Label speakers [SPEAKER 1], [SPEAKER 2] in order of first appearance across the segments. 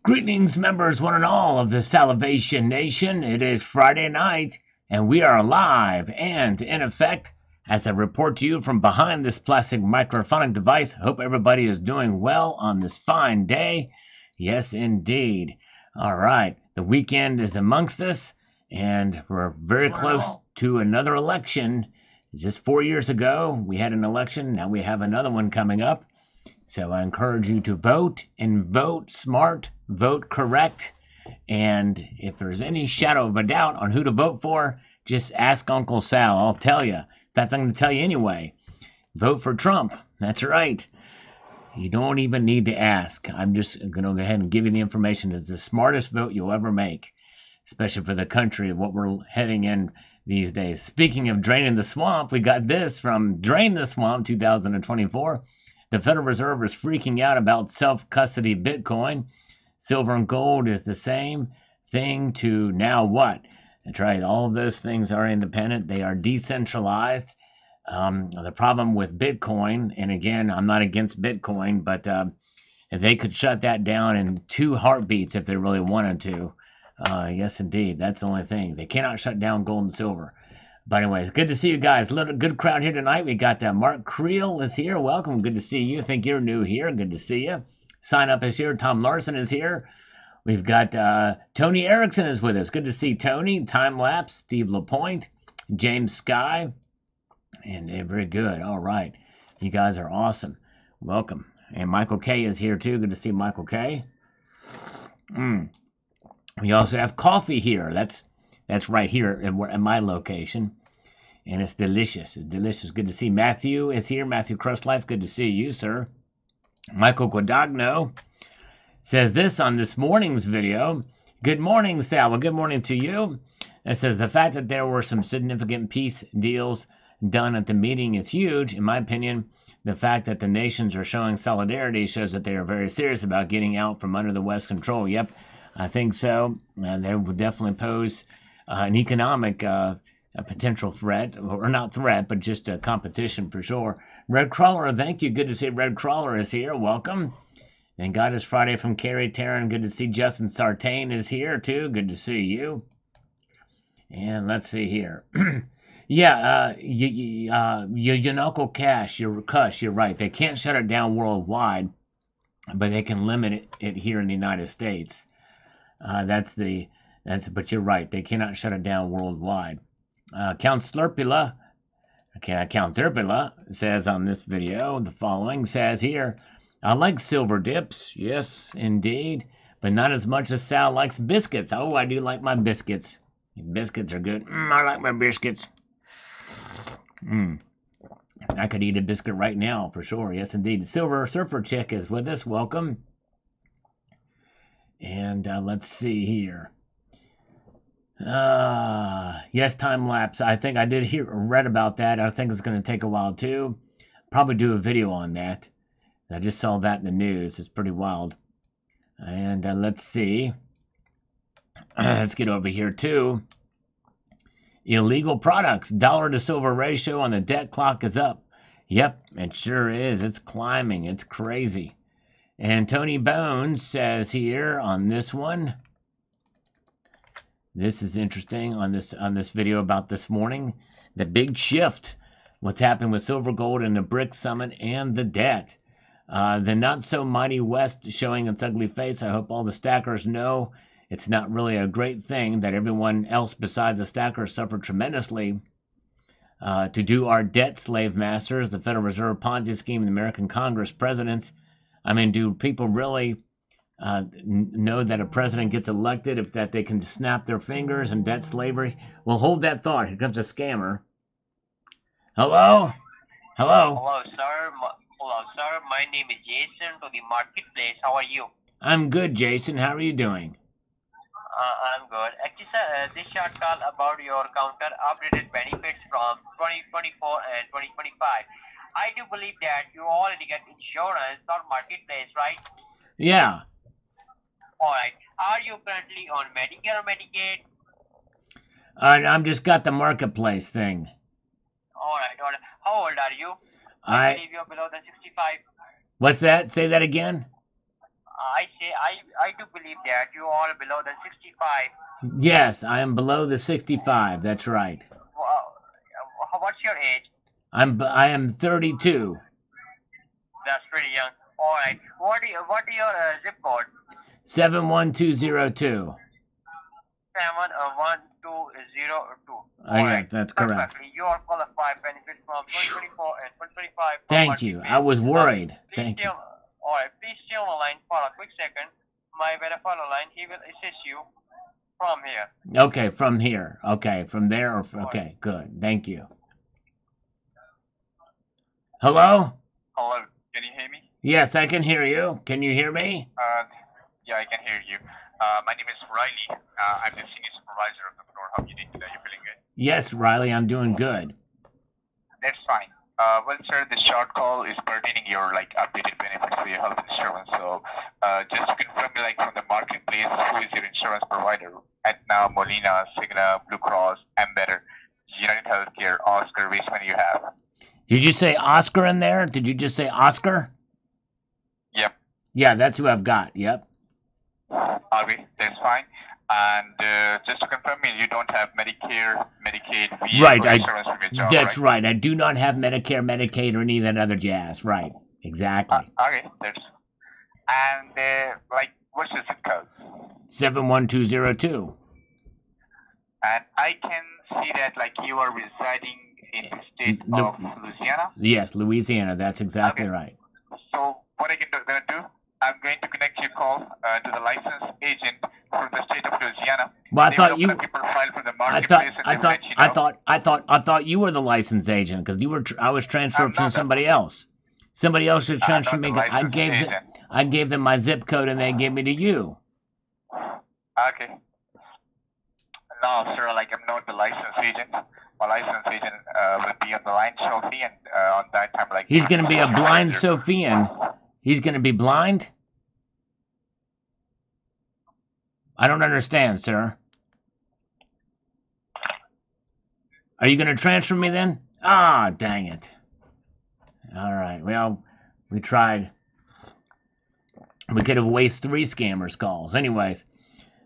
[SPEAKER 1] Greetings, members, one and all of the Salivation Nation. It is Friday night, and we are live and in effect as I report to you from behind this plastic microphonic device. Hope everybody is doing well on this fine day. Yes, indeed. All right, the weekend is amongst us, and we're very close to another election. Just 4 years ago, we had an election. Now we have another one coming up. So I encourage you to vote and vote smart, vote correct. And if there's any shadow of a doubt on who to vote for, just ask Uncle Sal. I'll tell you. In fact, I'm going to tell you anyway. Vote for Trump. That's right. You don't even need to ask. I'm just going to go ahead and give you the information. It's the smartest vote you'll ever make, especially for the country and what we're heading in these days. Speaking of draining the swamp, we got this from Drain the Swamp 2024. The Federal Reserve is freaking out about self-custody Bitcoin. Silver and gold is the same thing to now what? That's right. All of those things are independent. They are decentralized. The problem with Bitcoin, and again, I'm not against Bitcoin, but if they could shut that down in 2 heartbeats if they really wanted to. Yes, indeed. That's the only thing. They cannot shut down gold and silver. But anyways, good to see you guys. Good crowd here tonight. We got Mark Creel is here. Welcome. Good to see you. I think you're new here. Good to see you. Sign up is here. Tom Larson is here. We've got Tony Erickson is with us. Good to see Tony. Time Lapse. Steve LaPointe. James Sky. And they're very good. All right. You guys are awesome. Welcome. And Michael K is here too. Good to see Michael K. We also have coffee here. That's right here at my location. And it's delicious. It's delicious. Good to see Matthew is here. Matthew Crustlife. Good to see you, sir. Michael Guadagno says this on this morning's video. Good morning, Sal. Well, good morning to you. It says the fact that there were some significant peace deals done at the meeting is huge. In my opinion, the fact that the nations are showing solidarity shows that they are very serious about getting out from under the West control. Yep, I think so. They will definitely pose an economic a potential threat, or not threat, but just a competition for sure. Red Crawler, thank you. Good to see Red Crawler is here. Welcome. And God is Friday from Carrie Taryn. Good to see Justin Sartain is here too. Good to see you. And let's see here. Yeah, Yanoko Cash, you're right. They can't shut it down worldwide, but they can limit it here in the United States. But you're right. They cannot shut it down worldwide. Count Slurpula says on this video, the following says here, I like silver dips. Yes, indeed. But not as much as Sal likes biscuits. Oh, I do like my biscuits. Biscuits are good. I like my biscuits. I could eat a biscuit right now for sure. Yes, indeed. Silver Surfer Chick is with us. Welcome. And let's see here. Yes, time lapse. I think I did read about that. I think it's going to take a while too. Probably do a video on that. I just saw that in the news. It's pretty wild. And let's see. Let's get over here too. Illegal products. Dollar to silver ratio on the debt clock is up. Yep, it sure is. It's climbing. It's crazy. And Tony Bones says here on this one. This is interesting on this video about this morning. The big shift. What's happened with silver, gold, and the BRICS summit and the debt. The not so mighty West showing its ugly face. I hope all the stackers know it's not really a great thing that everyone else besides the stackers suffered tremendously to do our debt slave masters, the Federal Reserve Ponzi scheme, and the American Congress presidents. I mean, do people really know that a president gets elected if that they can snap their fingers and debt slavery? Well, hold that thought. Here comes a scammer. Hello? Hello?
[SPEAKER 2] Hello, sir. My name is Jason to the marketplace. How are you?
[SPEAKER 1] I'm good, Jason. How are you doing?
[SPEAKER 2] I'm good. Actually, sir, this short call about your counter updated benefits from 2024 and 2025. I do believe that you already get insurance on marketplace, right?
[SPEAKER 1] Yeah.
[SPEAKER 2] All right. Are you currently on Medicare or Medicaid?
[SPEAKER 1] I'm just got the marketplace thing.
[SPEAKER 2] All right. How old are you?
[SPEAKER 1] I
[SPEAKER 2] believe you're below the 65.
[SPEAKER 1] What's that? Say that again.
[SPEAKER 2] I I do believe that you are below the 65.
[SPEAKER 1] Yes, I am below the 65. That's right.
[SPEAKER 2] What's your age?
[SPEAKER 1] I am 32.
[SPEAKER 2] That's pretty young. All right. What is your zip code?
[SPEAKER 1] 71202.
[SPEAKER 2] 71202.
[SPEAKER 1] Oh,
[SPEAKER 2] All
[SPEAKER 1] yeah,
[SPEAKER 2] right.
[SPEAKER 1] that's correct.
[SPEAKER 2] Perfectly. You are qualified benefits from 2024 and 2025 from
[SPEAKER 1] Thank
[SPEAKER 2] what we
[SPEAKER 1] you.
[SPEAKER 2] pay.
[SPEAKER 1] I was worried.
[SPEAKER 2] Please
[SPEAKER 1] Thank
[SPEAKER 2] stay
[SPEAKER 1] you.
[SPEAKER 2] all right. Please stay on the line for a quick second. My verifier on the line. He will assist you from here.
[SPEAKER 1] Okay, from here. Okay, from there. Okay, good. Thank you. Hello?
[SPEAKER 3] Hello, can you hear me?
[SPEAKER 1] Yes, I can hear you. Can you hear me?
[SPEAKER 3] Yeah, I can hear you. My name is Riley. I'm the senior supervisor of the floor. How are you doing today? You feeling good?
[SPEAKER 1] Yes, Riley, I'm doing good.
[SPEAKER 3] That's fine. Well, sir, this short call is pertaining your updated benefits for your health insurance. So, just to confirm, from the marketplace, who is your insurance provider? Aetna, Molina, Cigna, Blue Cross, Embedded, United Healthcare, Oscar, which one you have?
[SPEAKER 1] Did you say Oscar in there? Did you just say Oscar?
[SPEAKER 3] Yep.
[SPEAKER 1] Yeah, that's who I've got. Yep.
[SPEAKER 3] Okay, that's fine. And just to confirm, you don't have Medicare, Medicaid, VA
[SPEAKER 1] Right,
[SPEAKER 3] insurance from your job,
[SPEAKER 1] that's right. I do not have Medicare, Medicaid, or any of that other jazz. Right. Exactly.
[SPEAKER 3] Okay, that's. And what's your zip code?
[SPEAKER 1] 71202.
[SPEAKER 3] And I can see that you are residing in the state of Louisiana.
[SPEAKER 1] Yes, Louisiana. That's exactly
[SPEAKER 3] Okay.
[SPEAKER 1] right.
[SPEAKER 3] So what I'm gonna do, I'm going to connect your call to the licensed agent from the state of Louisiana.
[SPEAKER 1] Well, I
[SPEAKER 3] They
[SPEAKER 1] thought
[SPEAKER 3] will
[SPEAKER 1] you.
[SPEAKER 3] open up your profile from the
[SPEAKER 1] I
[SPEAKER 3] marketplace
[SPEAKER 1] thought.
[SPEAKER 3] and they will let you know.
[SPEAKER 1] I thought you were the licensed agent because you were. I was transferred
[SPEAKER 3] I'm
[SPEAKER 1] from
[SPEAKER 3] not
[SPEAKER 1] somebody else. Somebody else was
[SPEAKER 3] I'm
[SPEAKER 1] transferred
[SPEAKER 3] not
[SPEAKER 1] me.
[SPEAKER 3] the licensed agent.
[SPEAKER 1] I gave them my zip code and they gave me to you.
[SPEAKER 3] Okay. No, sir, I'm not the licensed agent. My licensed agent will be on the line shortly, and on that time,
[SPEAKER 1] He's going to be a blind Sophian. He's going to be blind? I don't understand, sir. Are you going to transfer me then? Ah, dang it. All right. Well, we tried. We could have wasted 3 scammers' calls. Anyways,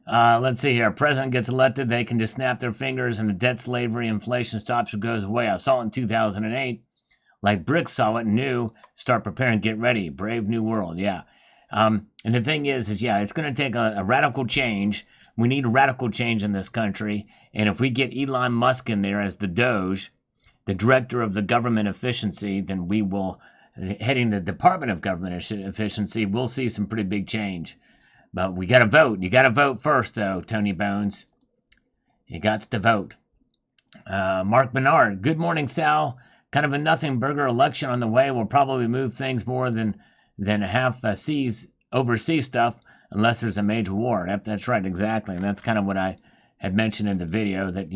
[SPEAKER 1] let's see here. President gets elected. They can just snap their fingers and the debt slavery inflation stops or goes away. I saw it in 2008. Like Brick saw it and knew. Start preparing. Get ready. Brave new world. Yeah. And the thing is yeah, it's going to take a radical change. We need a radical change in this country. And if we get Elon Musk in there as the Doge, the director of the government efficiency, then we will, heading the Department of Government Efficiency, we'll see some pretty big change. But we got to vote. You got to vote first, though, Tony Bones. You got to vote. Mark Bernard, good morning, Sal. Kind of a nothing burger election on the way. Will probably move things more than half overseas stuff unless there's a major war. That's right, exactly. And that's kind of what I had mentioned in the video, that,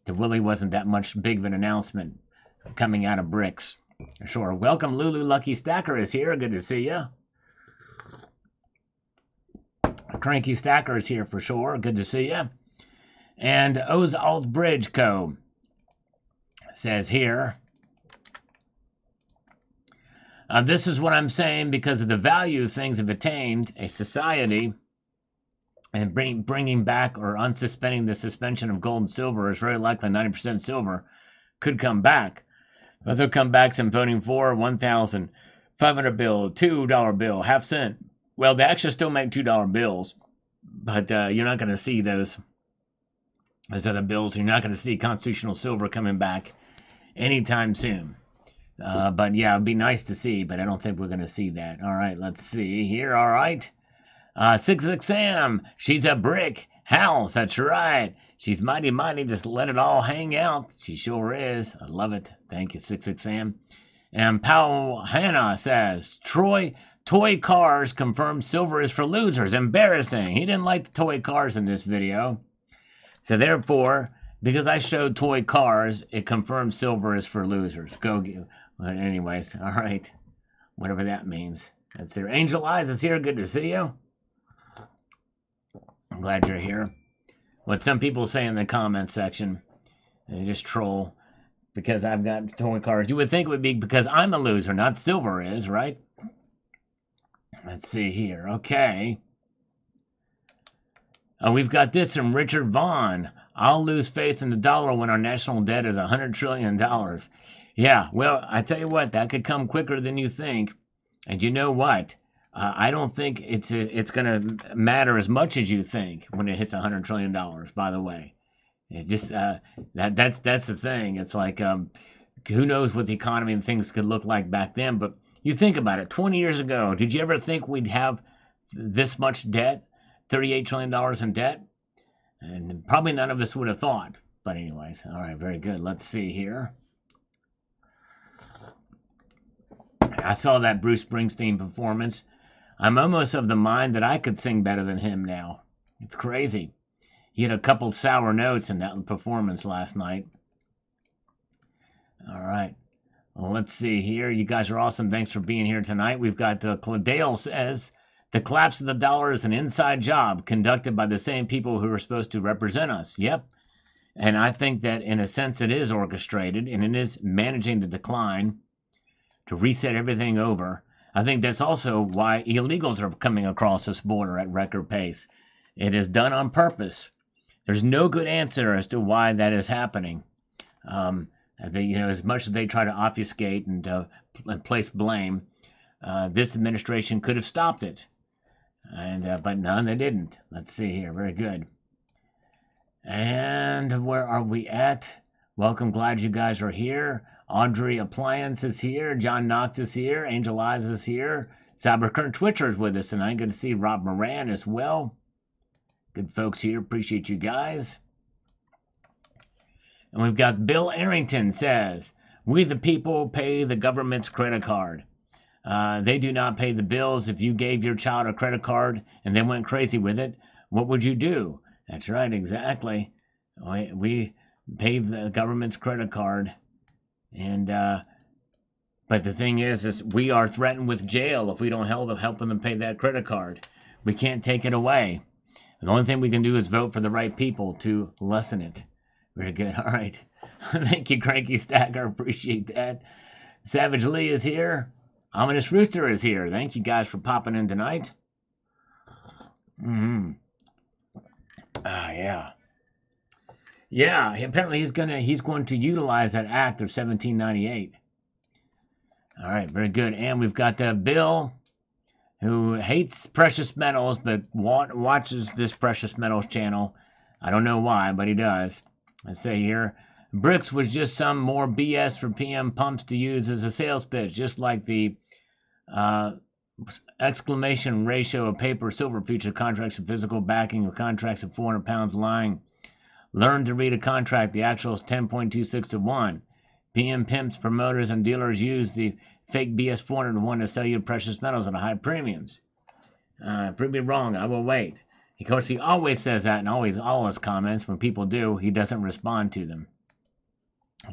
[SPEAKER 1] there really wasn't that much big of an announcement coming out of BRICS. Sure. Welcome, Lulu Lucky Stacker is here. Good to see you. Cranky Stacker is here for sure. Good to see you. And Oz Alt Bridge Co. says here, this is what I'm saying because of the value things have attained, a society, and bringing back or unsuspending the suspension of gold and silver is very likely 90% silver could come back. Other comebacks I'm voting for: 1,500 bill, $2 bill, half cent. Well, they actually still make $2 bills, but you're not going to see those other bills. You're not going to see constitutional silver coming back anytime soon. But yeah, it'd be nice to see, but I don't think we're going to see that. All right, let's see here. All right. 66 Sam, she's a brick house. That's right. She's mighty, just let it all hang out. She sure is. I love it. Thank you, 66 Sam. And Powell Hannah says, toy cars confirm silver is for losers. Embarrassing. He didn't like the toy cars in this video. So therefore, because I showed toy cars, it confirms silver is for losers. Go get. But anyways, all right. Whatever that means. That's there. Angel Eyes is here. Good to see you. I'm glad you're here. What some people say in the comment section, they just troll because I've got toy cars. You would think it would be because I'm a loser, not silver is, right? Let's see here. Okay. We've got this from Richard Vaughn. I'll lose faith in the dollar when our national debt is $100 trillion. Yeah, well, I tell you what, that could come quicker than you think. And you know what? I don't think it's going to matter as much as you think when it hits $100 trillion. By the way, it just that's the thing. It's like who knows what the economy and things could look like back then. But you think about it. 20 years ago, did you ever think we'd have this much debt? $38 trillion in debt? And probably none of us would have thought. But anyways, all right, very good. Let's see here. I saw that Bruce Springsteen performance. I'm almost of the mind that I could sing better than him now. It's crazy. He had a couple sour notes in that performance last night. All right. Well, let's see here. You guys are awesome. Thanks for being here tonight. We've got Cladale says, the collapse of the dollar is an inside job conducted by the same people who are supposed to represent us. Yep. And I think that in a sense it is orchestrated and it is managing the decline to reset everything over. I think that's also why illegals are coming across this border at record pace. It is done on purpose. There's no good answer as to why that is happening. As much as they try to obfuscate and place blame, this administration could have stopped it. But none, they didn't. Let's see here. Very good. And where are we at? Welcome. Glad you guys are here. Audrey Appliance is here. John Knox is here. Angel Eyes is here. Cybercurrent Twitcher is with us tonight. Good to see Rob Moran as well. Good folks here. Appreciate you guys. And we've got Bill Arrington says, we the people pay the government's credit card. They do not pay the bills. If you gave your child a credit card and they went crazy with it, what would you do? That's right, exactly. We pay the government's credit card. And but the thing is we are threatened with jail if we don't help them pay that credit card. We can't take it away. The only thing we can do is vote for the right people to lessen it. Very good. All right. Thank you, Cranky Stacker. Appreciate that. Savage Lee is here. Ominous Rooster is here. Thank you guys for popping in tonight. Yeah. Yeah, apparently he's going to utilize that act of 1798. All right, very good. And we've got Bill, who hates precious metals but watches this precious metals channel. I don't know why, but he does. I say here, BRICS was just some more BS for PM pumps to use as a sales pitch, just like the exclamation ratio of paper silver future contracts and physical backing of contracts of 400 pounds lying. Learn to read a contract. The actual is 10.26 to 1. PM pimps, promoters, and dealers use the fake BS 400 to 1 to sell you precious metals at high premiums. Prove me wrong. I will wait. Of course, he always says that in all his comments. When people do, he doesn't respond to them.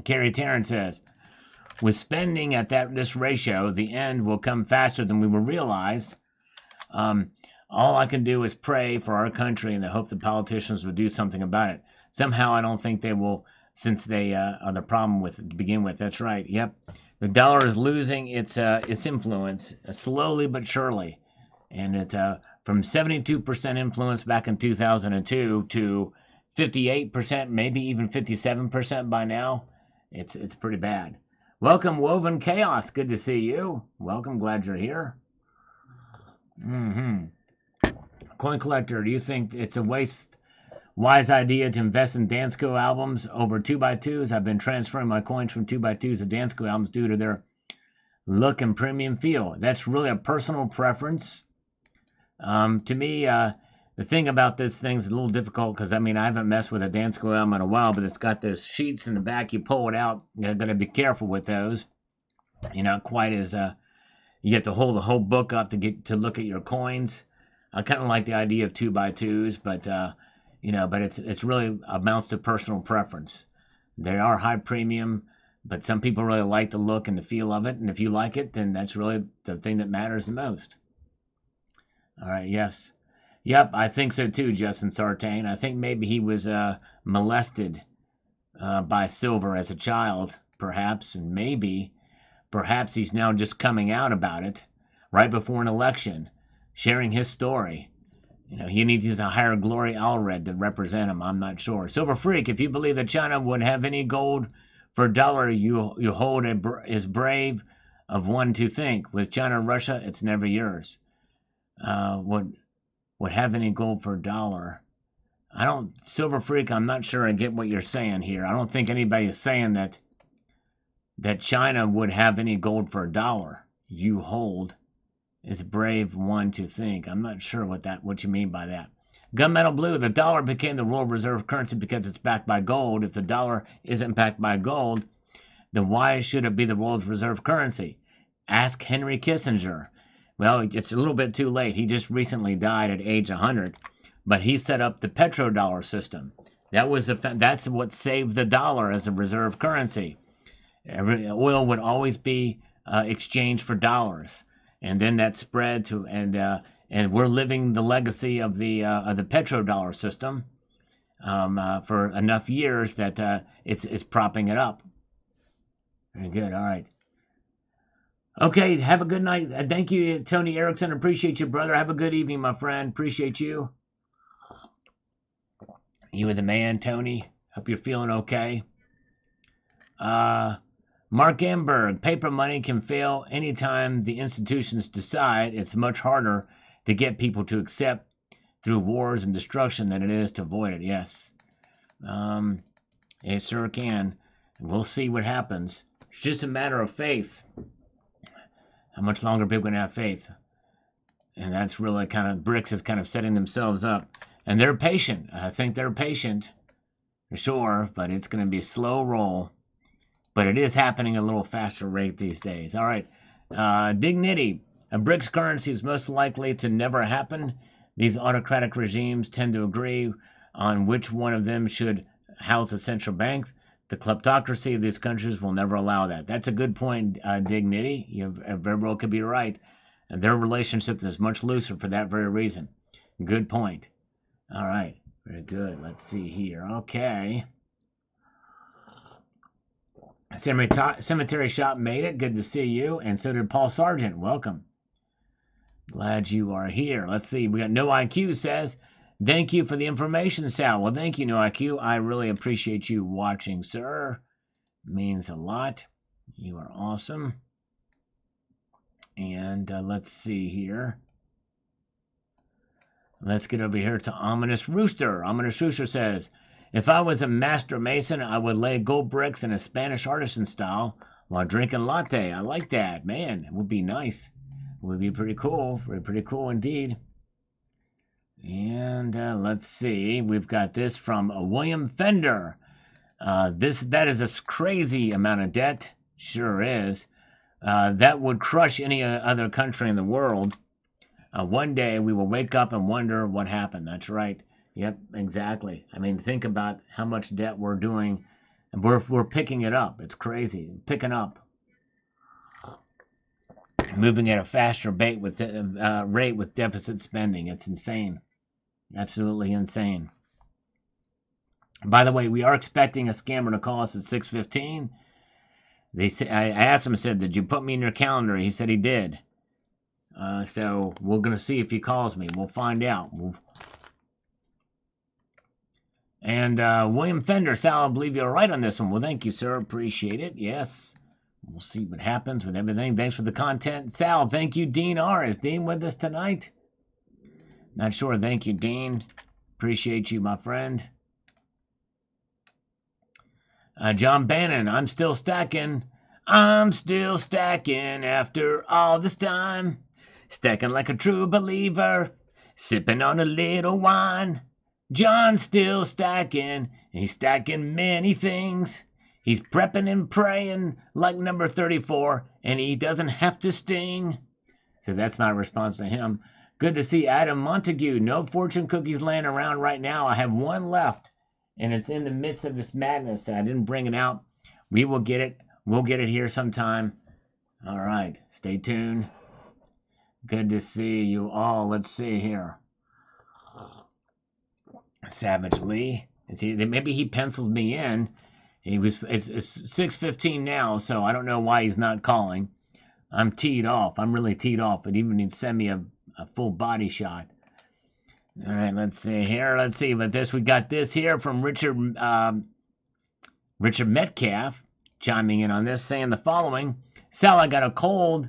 [SPEAKER 1] Kerry Tarrant says, with spending at this ratio, the end will come faster than we will realize. All I can do is pray for our country and hope the politicians will do something about it. Somehow I don't think they will, since they are the problem with it to begin with. That's right. Yep. The dollar is losing its influence slowly but surely. And it's from 72% influence back in 2002 to 58%, maybe even 57% by now. It's pretty bad. Welcome, Woven Chaos. Good to see you. Welcome. Glad you're here. Coin Collector, do you think it's a wise idea to invest in Dansko albums over 2x2s? I've been transferring my coins from 2x2s to Dansko albums due to their look and premium feel. That's really a personal preference. To me, the thing about this thing is a little difficult because, I haven't messed with a Dansko album in a while, but it's got those sheets in the back. You pull it out. You've got to be careful with those. You're not quite as, you get to hold the whole book up to look at your coins. I kind of like the idea of 2x2s, but but it's really amounts to personal preference. They are high premium, but some people really like the look and the feel of it, and if you like it, then that's really the thing that matters the most. All right, yes. Yep, I think so too, Justin Sartain. I think maybe he was molested by silver as a child, perhaps, and perhaps he's now just coming out about it. right before an election, sharing his story. He needs a higher Glory Allred to represent him. I'm not sure. Silver Freak, if you believe that China would have any gold for a dollar you hold is brave of one to think. With China and Russia, it's never yours. Would have any gold for a dollar. Silver Freak, I'm not sure I get what you're saying here. I don't think anybody is saying that China would have any gold for a dollar you hold is brave one to think. I'm not sure what you mean by that. Gunmetal Blue, the dollar became the world reserve currency because it's backed by gold. If the dollar isn't backed by gold, then why should it be the world's reserve currency? Ask Henry Kissinger. Well, it's a little bit too late. He just recently died at age 100, but he set up the petrodollar system. That's what saved the dollar as a reserve currency. Oil would always be exchanged for dollars, and then that spread to and we're living the legacy of the petrodollar system for enough years that it's propping it up. Very good. All right. Okay. Have a good night. Thank you, Tony Erickson. Appreciate you, brother. Have a good evening, my friend. Appreciate you. You were the man, Tony. Hope you're feeling okay. Mark Amberg, paper money can fail anytime the institutions decide. It's much harder to get people to accept through wars and destruction than it is to avoid it. Yes. It sure can. We'll see what happens. It's just a matter of faith. How much longer people can have faith? And that's really BRICS is kind of setting themselves up. And they're patient. I think they're patient, for sure, but it's going to be a slow roll. But it is happening at a little faster rate these days. All right. Dignity. A BRICS currency is most likely to never happen. These autocratic regimes tend to agree on which one of them should house a central bank. The kleptocracy of these countries will never allow that. That's a good point, Dignity. You very well could be right. And their relationship is much looser for that very reason. Good point. All right. Very good. Let's see here. Okay. Cemetery Shop made it. Good to see you. And so did Paul Sargent. Welcome. Glad you are here. Let's see. We got No IQ says, thank you for the information, Sal. Well, thank you, No IQ. I really appreciate you watching, sir. Means a lot. You are awesome. And let's see here. Let's get over here to Ominous Rooster. Ominous Rooster says, if I was a master mason, I would lay gold bricks in a Spanish artisan style while drinking latte. I like that. Man, it would be nice. It would be pretty cool. Pretty cool indeed. And let's see. We've got this from William Fender. That is a crazy amount of debt. Sure is. That would crush any other country in the world. One day we will wake up and wonder what happened. That's right. Yep, exactly. I mean, think about how much debt we're doing, and we're picking it up. It's crazy, picking up, moving at a faster rate with deficit spending. It's insane, absolutely insane. By the way, we are expecting a scammer to call us at 6:15. I asked him, I said, "Did you put me in your calendar?" He said he did. So we're gonna see if he calls me. We'll find out. And William Fender, Sal, I believe you're right on this one. Well, thank you, sir. Appreciate it. Yes. We'll see what happens with everything. Thanks for the content. Sal, thank you. Dean R. Is Dean with us tonight? Not sure. Thank you, Dean. Appreciate you, my friend. John Bannon, I'm still stacking. I'm still stacking after all this time. Stacking like a true believer. Sipping on a little wine. John's still stacking. He's stacking many things. He's prepping and praying like number 34, and he doesn't have to sting. So that's my response to him. Good to see Adam Montague. No fortune cookies laying around right now. I have one left, and it's in the midst of this madness. I didn't bring it out. We will get it. We'll get it here sometime. All right. Stay tuned. Good to see you all. Let's see here. Savage Lee. Maybe he penciled me in. It's 6:15 now, so I don't know why he's not calling. I'm teed off. I'm really teed off. It even needs to send me a full body shot. All right, let's see here. Let's see. But this, we got this here from Richard Metcalf chiming in on this, saying the following: Sal, I got a cold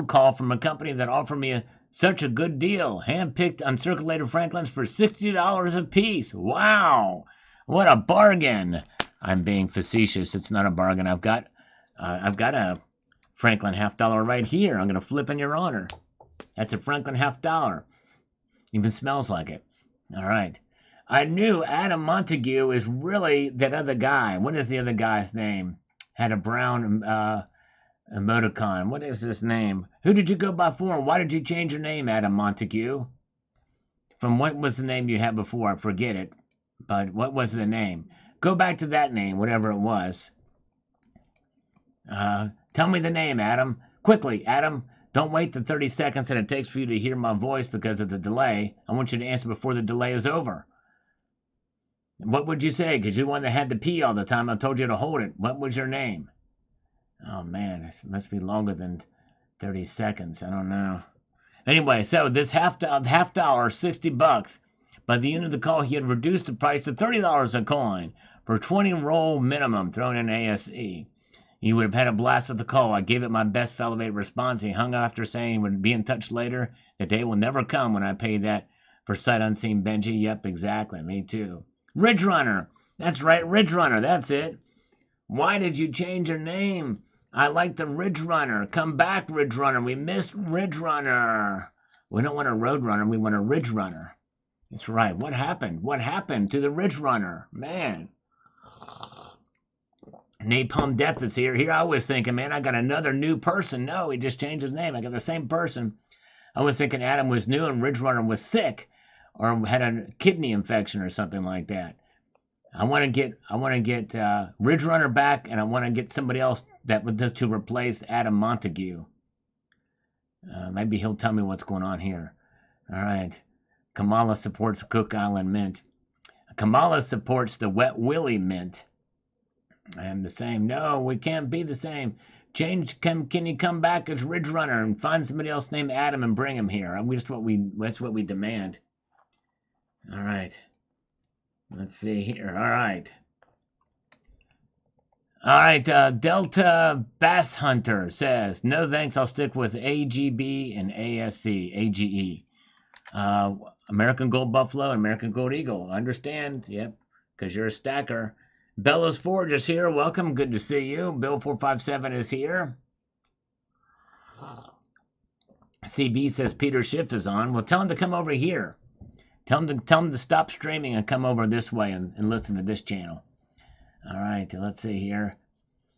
[SPEAKER 1] call from a company that offered me such a good deal. Hand-picked uncirculated Franklins for $60 a piece. Wow, what a bargain! I'm being facetious. It's not a bargain. I've got a Franklin $half right here. I'm gonna flip in your honor. That's a Franklin $half. Even smells like it. All right. I knew Adam Montague is really that other guy. What is the other guy's name? Had a brown emoticon. What is his name? Who did you go by for? Why did you change your name, Adam Montague? From what was the name you had before? I forget it. But what was the name? Go back to that name, whatever it was. Tell me the name, Adam. Quickly, Adam. Don't wait the 30 seconds that it takes for you to hear my voice because of the delay. I want you to answer before the delay is over. What would you say? Because you're the one that had to pee all the time. I told you to hold it. What was your name? Oh, man. This must be longer than 30 seconds. I don't know. Anyway, so this $half, $60. By the end of the call, he had reduced the price to $30 a coin for 20 roll minimum thrown in ASE. He would have had a blast with the call. I gave it my best salivated response. He hung after saying he would be in touch later. The day will never come when I pay that for sight unseen Benji. Yep, exactly. Me too. Ridge Runner. That's right, Ridge Runner. That's it. Why did you change your name? I like the Ridge Runner. Come back, Ridge Runner. We missed Ridge Runner. We don't want a Road Runner. We want a Ridge Runner. That's right. What happened? What happened to the Ridge Runner? Man. Napalm Death is here. Here I was thinking, man, I got another new person. No, he just changed his name. I got the same person. I was thinking Adam was new and Ridge Runner was sick or had a kidney infection or something like that. I want to get Ridge Runner back, and I want to get somebody else to replace Adam Montague. Maybe he'll tell me what's going on here. All right. Kamala supports Cook Island Mint. Kamala supports the Wet Willie Mint. I am the same. No, we can't be the same. Change. Can you come back as Ridge Runner and find somebody else named Adam and bring him here? That's what we demand. All right. Let's see here. All right. All right. Delta Bass Hunter says, no thanks. I'll stick with AGB and AGE. American Gold Buffalo and American Gold Eagle. Understand? Yep. Because you're a stacker. Bellows Forge is here. Welcome. Good to see you. Bill 457 is here. CB says Peter Schiff is on. Well, tell him to come over here. Tell him to stop streaming and come over this way and listen to this channel. All right, let's see here.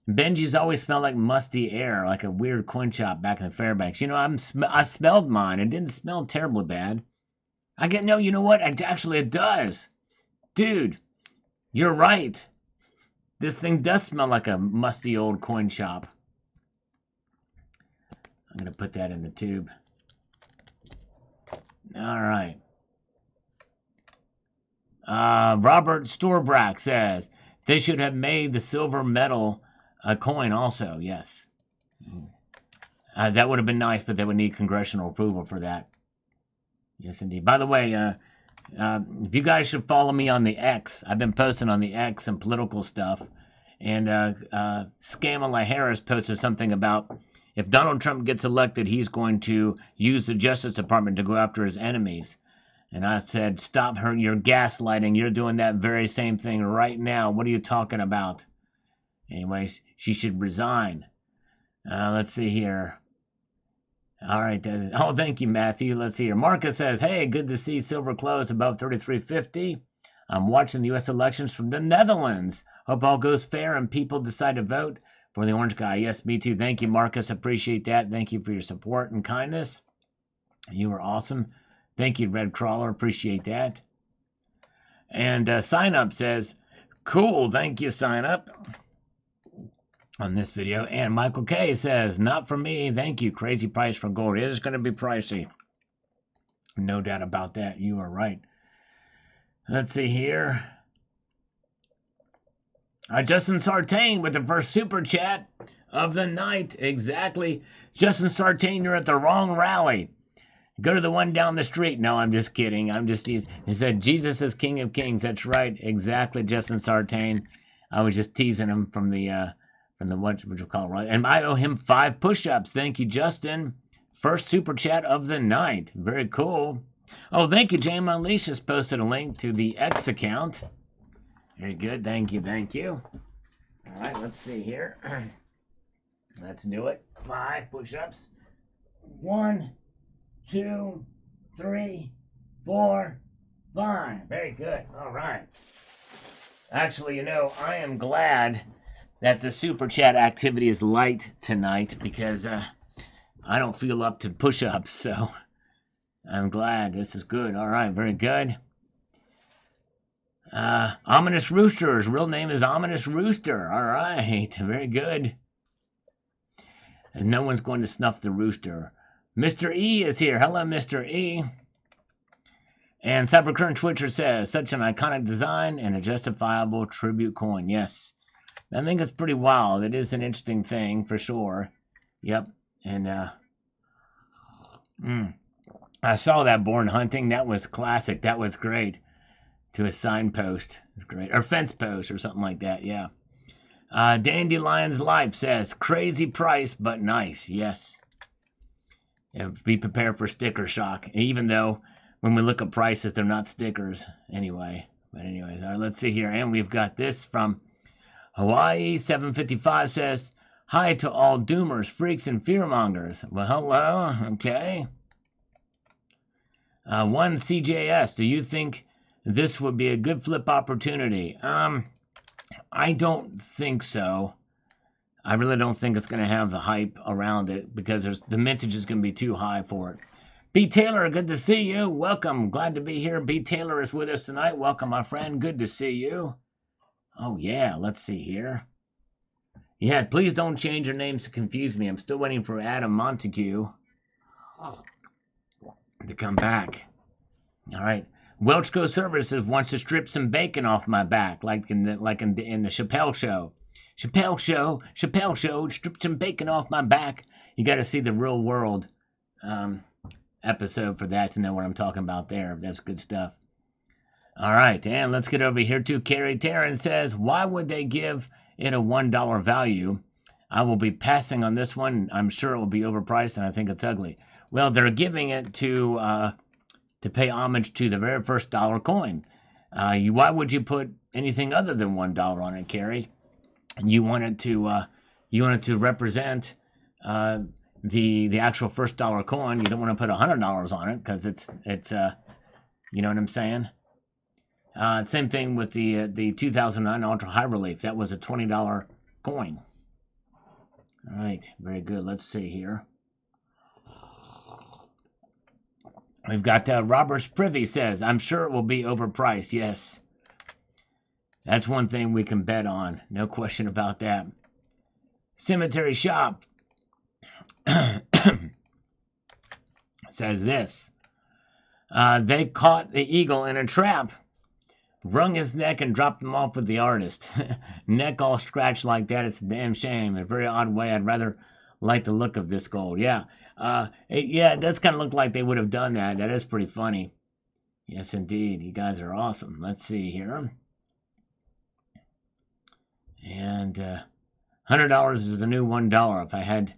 [SPEAKER 1] Benji's always smelled like musty air, like a weird coin shop back in the Fairbanks. You know, I smelled mine. It didn't smell terribly bad. You know what? Actually, it does. Dude, you're right. This thing does smell like a musty old coin shop. I'm going to put that in the tube. All right. Robert Storbrack says, they should have made the silver medal a coin also. Yes. That would have been nice, but they would need congressional approval for that. Yes, indeed. By the way, if you guys should follow me on the X. I've been posting on the X and political stuff. And Scamala Harris posted something about if Donald Trump gets elected, he's going to use the Justice Department to go after his enemies. And I said, stop her, you're gaslighting. You're doing that very same thing right now. What are you talking about? Anyways, she should resign. Let's see here. All right. Thank you, Matthew. Let's see here. Marcus says, hey, good to see silver close above 33.50. I'm watching the U.S. elections from the Netherlands. Hope all goes fair and people decide to vote for the orange guy. Yes, me too. Thank you, Marcus. Appreciate that. Thank you for your support and kindness. You were awesome. Thank you, Red Crawler. Appreciate that. And Sign Up says, cool. Thank you, Sign Up, on this video. And Michael K says, not for me. Thank you. Crazy price for gold. It is going to be pricey. No doubt about that. You are right. Let's see here. Justin Sartain with the first super chat. of the night. Exactly. Justin Sartain, you're at the wrong rally. Go to the one down the street. No, I'm just kidding. He said Jesus is King of Kings. That's right. Exactly, Justin Sartain. I was just teasing him from the what you call it, right? And I owe him 5 push-ups. Thank you, Justin. First super chat of the night. Very cool. Oh, thank you, James Unleash has posted a link to the X account. Very good. Thank you. All right, let's see here. Let's do it. 5 push-ups. 1, 2, 3, 4, 5. Very good. All right. Actually, I am glad that the super chat activity is light tonight because I don't feel up to push-ups, so I'm glad. This is good. All right, very good. Ominous Rooster. His real name is Ominous Rooster. All right, very good. And no one's going to snuff the rooster. Mr. E is here. Hello, Mr. E. And Cybercurrent Twitcher says, such an iconic design and a justifiable tribute coin. Yes. I think it's pretty wild. It is an interesting thing, for sure. Yep. And, I saw that Born Hunting. That was classic. That was great. To a signpost. It's great. Or fence post or something like that. Yeah. Dandelion's Life says, crazy price, but nice. Yes. Yeah, be prepared for sticker shock. Even though when we look at prices, they're not stickers anyway. But anyways, all right, let's see here. And we've got this from Hawaii 755 says, hi to all doomers, freaks, and fearmongers. Well, hello. Okay. One CJS, do you think this would be a good flip opportunity? I don't think so. I really don't think it's going to have the hype around it because the mintage is going to be too high for it. B. Taylor, good to see you. Welcome. Glad to be here. B. Taylor is with us tonight. Welcome, my friend. Good to see you. Oh, yeah. Let's see here. Yeah, please don't change your names to confuse me. I'm still waiting for Adam Montague to come back. All right. Welchco Services wants to strip some bacon off my back, like in the Chappelle Show. Chappelle Show, strip some bacon off my back. You got to see the Real World episode for that to know what I'm talking about there. That's good stuff. All right, and let's get over here to Carrie Taryn says, why would they give it a $1 value? I will be passing on this one. I'm sure it will be overpriced, and I think it's ugly. Well, they're giving it to pay homage to the very first dollar coin. Why would you put anything other than $1 on it, Carrie? You want it to represent the actual first dollar coin. You don't want to put $100 on it because it's you know what I'm saying. Same thing with the 2009 Ultra High Relief. That was a $20 coin. All right, very good. Let's see here. We've got Roberts Privy says, I'm sure it will be overpriced. Yes. That's one thing we can bet on. No question about that. Cemetery Shop says this. They caught the eagle in a trap, wrung his neck, and dropped him off with the artist. Neck all scratched like that. It's a damn shame. In a very odd way. I'd rather like the look of this gold. Yeah. It does kind of look like they would have done that. That is pretty funny. Yes, indeed. You guys are awesome. Let's see here. And $100 is the new $1. If I had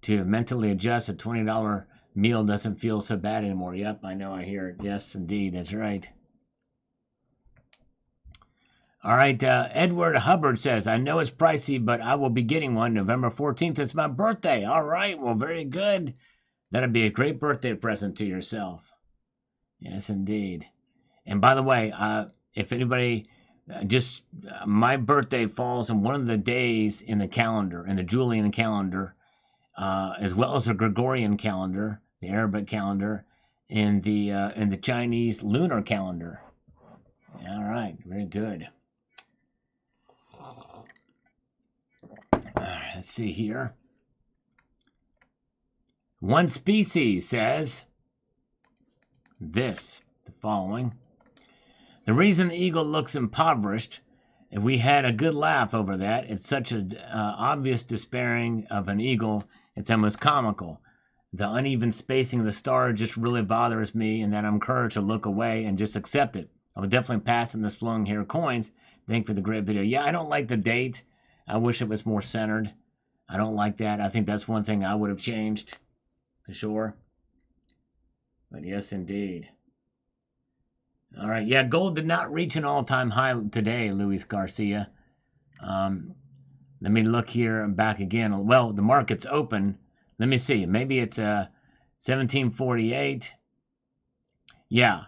[SPEAKER 1] to mentally adjust, a $20 meal doesn't feel so bad anymore. Yep, I know, I hear it. Yes, indeed, that's right. All right, Edward Hubbard says, I know it's pricey, but I will be getting one November 14th. It's my birthday. All right, well, very good. That'd be a great birthday present to yourself. Yes, indeed. And by the way, if anybody... my birthday falls on one of the days in the calendar, in the Julian calendar, as well as the Gregorian calendar, the Arabic calendar, and the Chinese lunar calendar. All right, very good. Let's see here. One Species says the following. The reason the eagle looks impoverished And we had a good laugh over that. It's such an obvious despairing of an eagle, it's almost comical. The uneven spacing of the star just really bothers me, and that I'm encouraged to look away and just accept it. I would definitely pass on this flowing hair coins. Thank you for the great video. Yeah, I don't like the date. I wish it was more centered. I don't like that. I think that's one thing I would have changed, for sure. But yes, indeed. All right, yeah, gold did not reach an all-time high today, Luis Garcia. Let me look here and back again. Well, the market's open. Let me see. Maybe it's 1748. Yeah.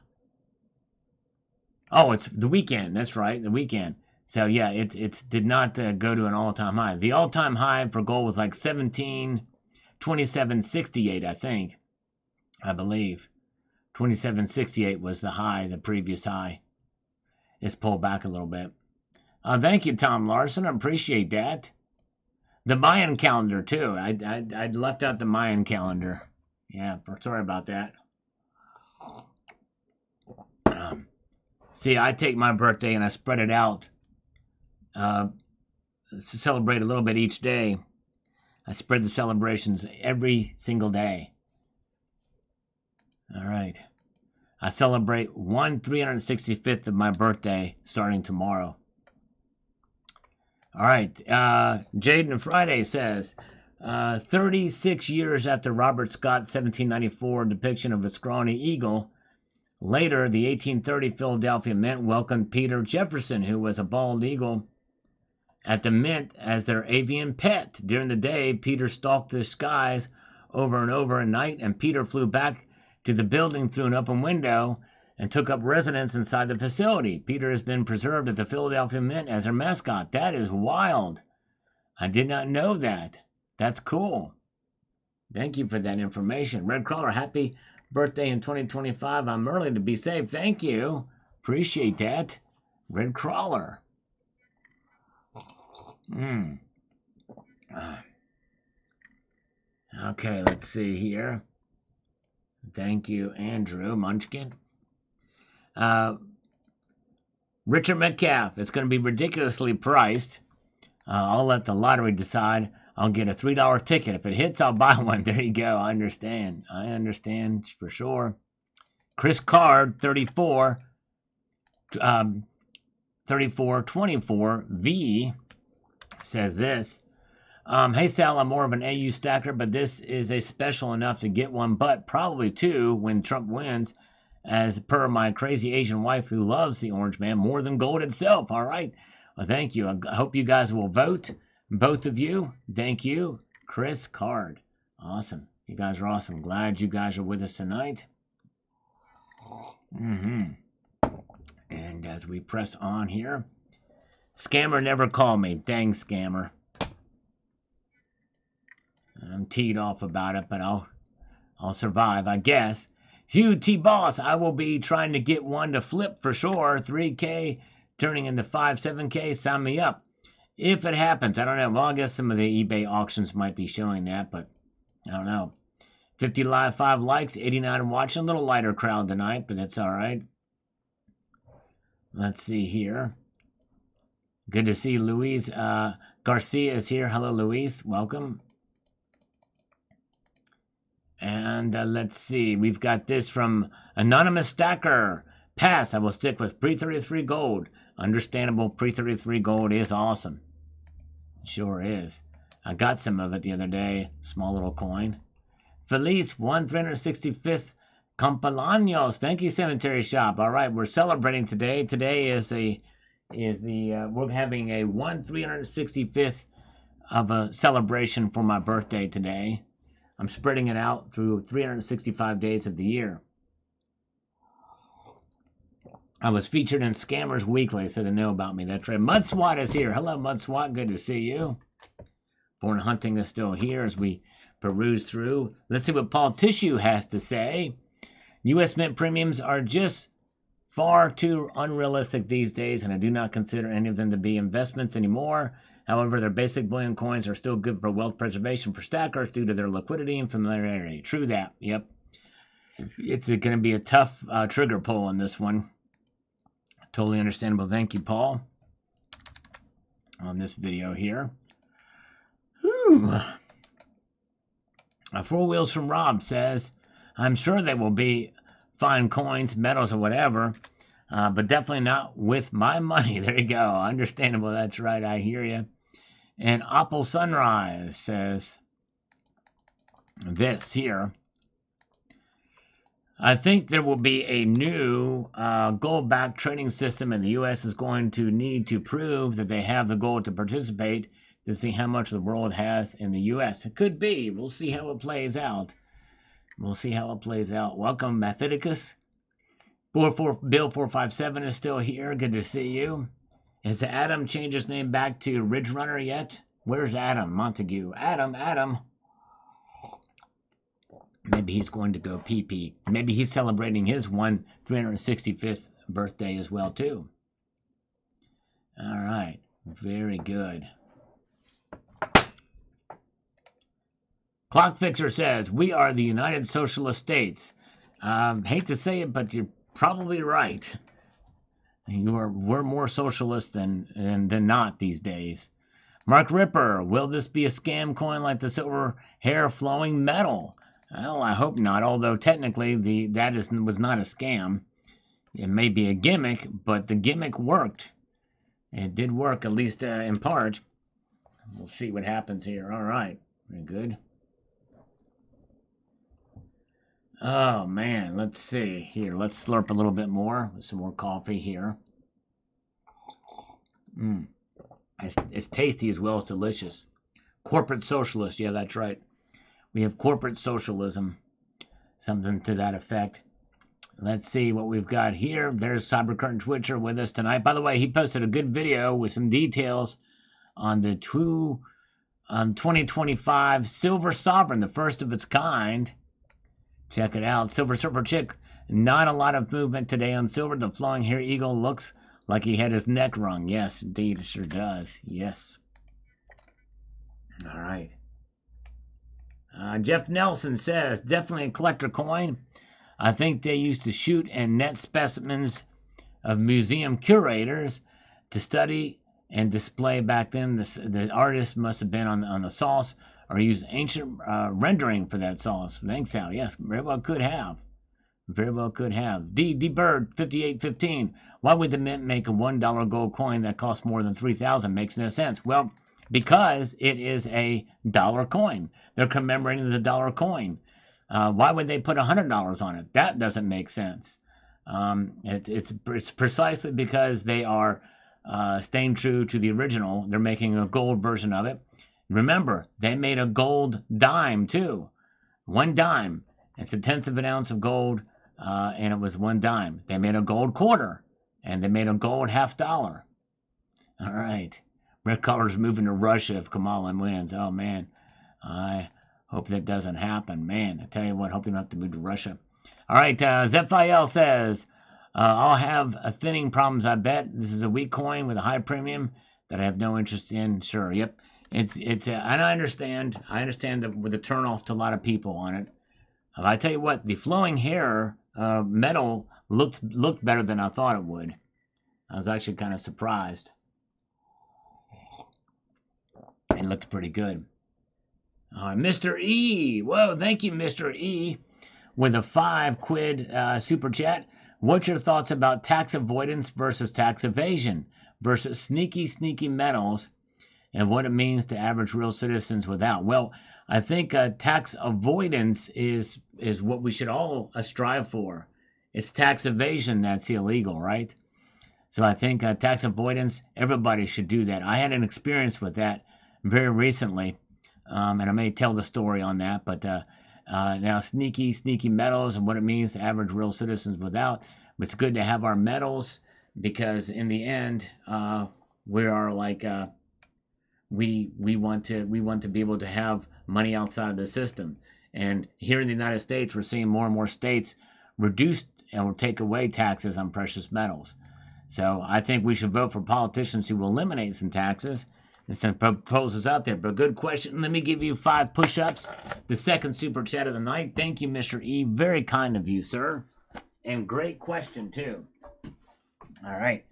[SPEAKER 1] Oh, it's the weekend. That's right, the weekend. So yeah, it did not go to an all-time high. The all-time high for gold was like 2768, I think. I believe. 2768 was the high, the previous high. It's pulled back a little bit. Thank you, Tom Larson. I appreciate that. The Mayan calendar, too. I'd left out the Mayan calendar. Yeah, sorry about that. See, I take my birthday and I spread it out to celebrate a little bit each day. I spread the celebrations every single day. All right. I celebrate 1/365th of my birthday starting tomorrow. All right. Jaden Friday says, 36 years after Robert Scott's 1794 depiction of a scrawny eagle, later the 1830 Philadelphia Mint welcomed Peter Jefferson, who was a bald eagle, at the Mint as their avian pet. During the day, Peter stalked the skies over and over at night, and Peter flew back to the building through an open window and took up residence inside the facility. Peter has been preserved at the Philadelphia Mint as their mascot. That is wild. I did not know that. That's cool. Thank you for that information. Red Crawler, happy birthday in 2025. I'm early to be safe. Thank you. Appreciate that. Red Crawler. Okay, let's see here. Thank you, Andrew Munchkin. Richard Metcalf, it's going to be ridiculously priced. I'll let the lottery decide. I'll get a $3 ticket. If it hits, I'll buy one. There you go. I understand. I understand for sure. Chris Card, 3424V, says this. Hey Sal, I'm more of an AU stacker, but this is a special enough to get one, but probably two when Trump wins, as per my crazy Asian wife who loves the orange man more than gold itself. All right. Well, thank you. I hope you guys will vote. Both of you. Thank you. Chris Card. Awesome. You guys are awesome. Glad you guys are with us tonight. And as we press on here, scammer never called me. Dang scammer. I'm teed off about it, but I'll survive, I guess. Hugh T. Boss, I will be trying to get one to flip for sure. 3K turning into 7K. Sign me up. If it happens, I don't know. Well, I guess some of the eBay auctions might be showing that, but I don't know. 50 live, 5 likes, 89 watching. A little lighter crowd tonight, but that's all right. Let's see here. Good to see Luis Garcia is here. Hello, Luis. Welcome. And let's see. We've got this from Anonymous Stacker. Pass. I will stick with pre-33 gold. Understandable. Pre-33 gold is awesome. Sure is. I got some of it the other day. Small little coin. Felice, 1/365th Campalanos. Thank you, Cemetery Shop. All right, we're celebrating today. Today we're having a 1/365th of a celebration for my birthday today. I'm spreading it out through 365 days of the year. I was featured in Scammers Weekly, so they know about me. That's right. Mud SWAT is here. Hello, Mud SWAT. Good to see you. Born Hunting is still here as we peruse through. Let's see what Paul Tissue has to say. U.S. Mint premiums are just far too unrealistic these days, and I do not consider any of them to be investments anymore. However, their basic bullion coins are still good for wealth preservation for stackers due to their liquidity and familiarity. True that. Yep. It's going to be a tough trigger pull on this one. Totally understandable. Thank you, Paul. on this video here. Whew. Four Wheels from Rob says, I'm sure they will be fine coins, metals, or whatever, but definitely not with my money. There you go. Understandable. That's right. I hear you. And Apple Sunrise says this here. I think there will be a new gold-backed trading system, and the U.S. is going to need to prove that they have the gold to participate to see how much the world has in the U.S. It could be. We'll see how it plays out. We'll see how it plays out. Welcome, Methodicus. Bill 457 is still here. Good to see you. Has Adam changed his name back to Ridge Runner yet? Where's Adam Montague? Adam. Maybe he's going to go pee-pee. Maybe he's celebrating his 365th birthday as well, too. All right. Very good. Clock Fixer says, we are the United Socialist States. Hate to say it, but you're probably right. We're more socialist than not these days. Mark Ripper, will this be a scam coin like the silver hair flowing metal? Well, I hope not, although technically that was not a scam. It may be a gimmick, but the gimmick worked. It did work, at least in part. We'll see what happens here. All right, very good. Oh, man, let's see here. Let's slurp a little bit more with some more coffee here. It's tasty as well as delicious. Corporate socialist, yeah, that's right. We have corporate socialism, something to that effect. Let's see what we've got here. There's Cybercurtain Twitcher with us tonight. By the way, he posted a good video with some details on the 2025 Silver Sovereign, the first of its kind. Check it out. Silver Surfer Chick. Not a lot of movement today on silver. The flowing hair eagle looks like he had his neck wrung. Yes, indeed, it sure does. Yes. All right. Jeff Nelson says, definitely a collector coin. I think they used to shoot and net specimens of museum curators to study and display back then. The artist must have been on the sauce or used ancient rendering for that sauce. Thanks, Sal. Yes, very well could have. Very well could have. D Bird 5815. Why would the Mint make a $1 gold coin that costs more than $3,000? Makes no sense. Well, because it is a dollar coin. They're commemorating the dollar coin. Why would they put $100 on it? That doesn't make sense. It's precisely because they are staying true to the original. They're making a gold version of it. Remember, they made a gold dime too. 1 dime. It's 1/10 of an ounce of gold, and it was 1 dime. They made a gold quarter, and they made a gold $50. All right. Red Color's moving to Russia if Kamala wins. Oh, man. I hope that doesn't happen. Man, I tell you what, hope you don't have to move to Russia. All right, Zephiel says, I'll have thinning problems, I bet. This is a weak coin with a high premium that I have no interest in. Sure, yep. It's and I understand that with the turnoff to a lot of people on it. I tell you what, the flowing hair metal looked better than I thought it would. I was actually kind of surprised. It looked pretty good. Mr. E. Whoa, thank you, Mr. E. With a 5 quid super chat. What's your thoughts about tax avoidance versus tax evasion versus sneaky metals and what it means to average real citizens without? Well, I think tax avoidance is what we should all strive for. It's tax evasion that's illegal, right? So I think tax avoidance, everybody should do that. I had an experience with that very recently, and I may tell the story on that, but now sneaky metals and what it means to average real citizens without. It's good to have our metals because in the end, we are like we want to be able to have money outside of the system. And here in the United States, we're seeing more and more states reduce and will take away taxes on precious metals. So I think we should vote for politicians who will eliminate some taxes. There's some proposals out there, but good question. Let me give you 5 push-ups. The second super chat of the night. Thank you, Mr. E. Very kind of you, sir. And great question, too. All right.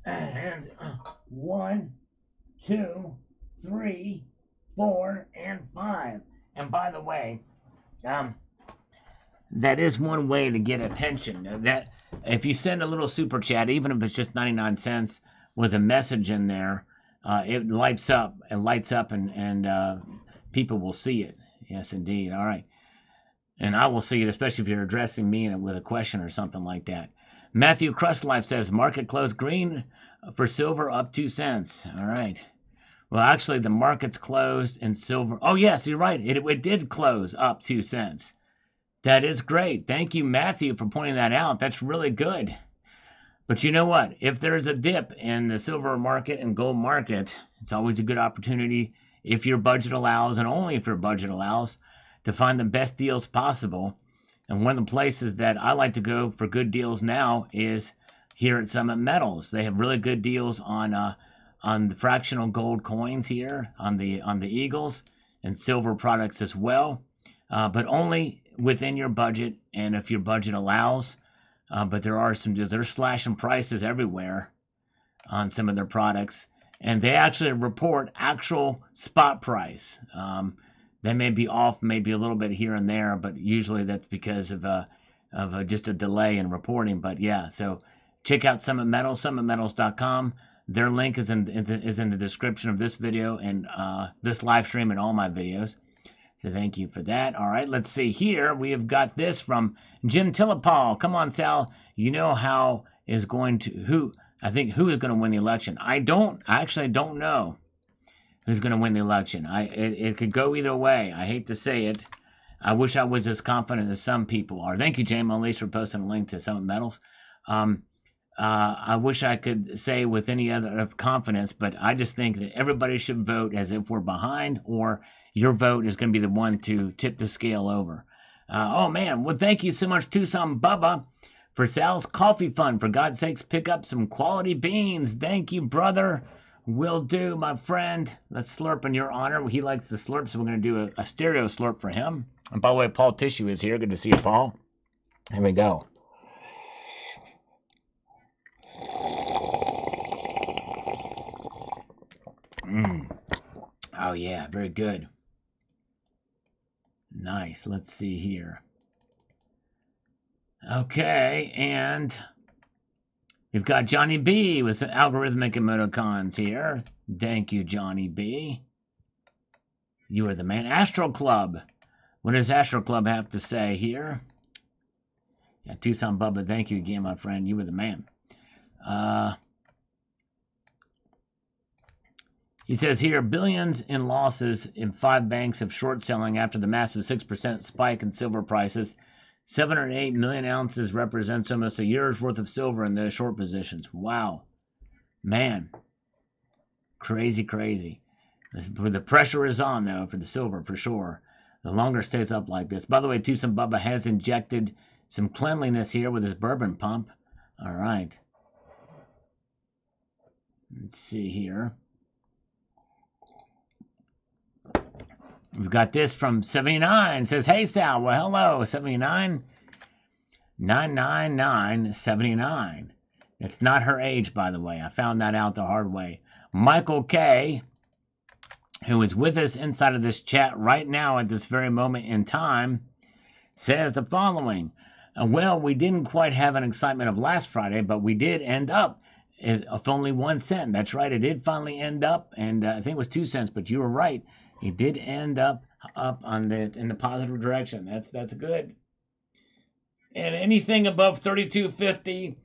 [SPEAKER 1] And 1, 2, 3, 4, and 5. And by the way, that is one way to get attention. That if you send a little super chat, even if it's just 99 cents with a message in there, it lights up and people will see it. Yes, indeed. All right. And I will see it, especially if you're addressing me with a question or something like that. Matthew Crustlife says, market closed green for silver up 2 cents. All right. Well, actually, the market's closed in silver. Oh, yes, you're right. It did close up 2 cents. That is great. Thank you, Matthew, for pointing that out. That's really good. But you know what? If there's a dip in the silver market and gold market, it's always a good opportunity, if your budget allows, and only if your budget allows, to find the best deals possible. And one of the places that I like to go for good deals now is here at Summit Metals. They have really good deals on the fractional gold coins here, on the Eagles, and silver products as well, but only within your budget and if your budget allows. But they're slashing prices everywhere on some of their products, and they actually report actual spot price. They may be off maybe a little bit here and there, but usually that's because of just a delay in reporting. But yeah, so check out Summit Metals, summitmetals.com. Their link is in the description of this video and this live stream and all my videos. So thank you for that. All right, let's see here. We have got this from Jim Tillapal. Come on, Sal. You know who is going to win the election. I actually don't know who's going to win the election. It could go either way. I hate to say it. I wish I was as confident as some people are. Thank you, James Unleashed, for posting a link to Summit Metals. I wish I could say with any other confidence, but I just think that everybody should vote as if we're behind, or your vote is going to be the one to tip the scale over. Oh, man. Well, thank you so much, Tucson Bubba, for Sal's Coffee Fund. For God's sakes, pick up some quality beans. Thank you, brother. Will do, my friend. Let's slurp in your honor. He likes to slurp, so we're going to do a stereo slurp for him. And by the way, Paul Tissue is here. Good to see you, Paul. Here we go. Oh, yeah, very good. Nice. Let's see here. Okay, and we've got Johnny B with some algorithmic emoticons here. Thank you, Johnny B. You are the man. Astro Club. What does Astro Club have to say here? Yeah, Tucson Bubba, thank you again, my friend. You were the man. He says here, billions in losses in 5 banks of short selling after the massive 6% spike in silver prices. 708 million ounces represents almost a year's worth of silver in those short positions. Wow. Man. Crazy, crazy. The pressure is on, though, for the silver, for sure. The longer it stays up like this. By the way, Tucson Bubba has injected some cleanliness here with his bourbon pump. All right. Let's see here. We've got this from 79. It says, hey, Sal. Well, hello, 79. 99979. It's not her age, by the way. I found that out the hard way. Michael K., who is with us inside of this chat right now at this very moment in time, says the following. Well, we didn't quite have an excitement of last Friday, but we did end up of only 1 cent. That's right. It did finally end up, and I think it was 2 cents, but you were right. It did end up in the positive direction. That's good. And anything above 32.50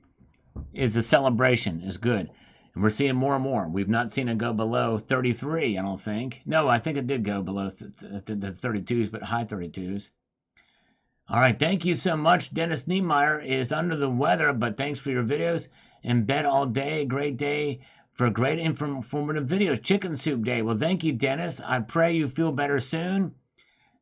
[SPEAKER 1] is a celebration. Is good. And we're seeing more and more. We've not seen it go below 33, I don't think. No, I think it did go below the 32s, but high 32s. All right, thank you so much. Dennis Niemeyer is under the weather, but thanks for your videos. In bed all day. Great day for great informative videos. Chicken Soup Day. Well, thank you, Dennis. I pray you feel better soon.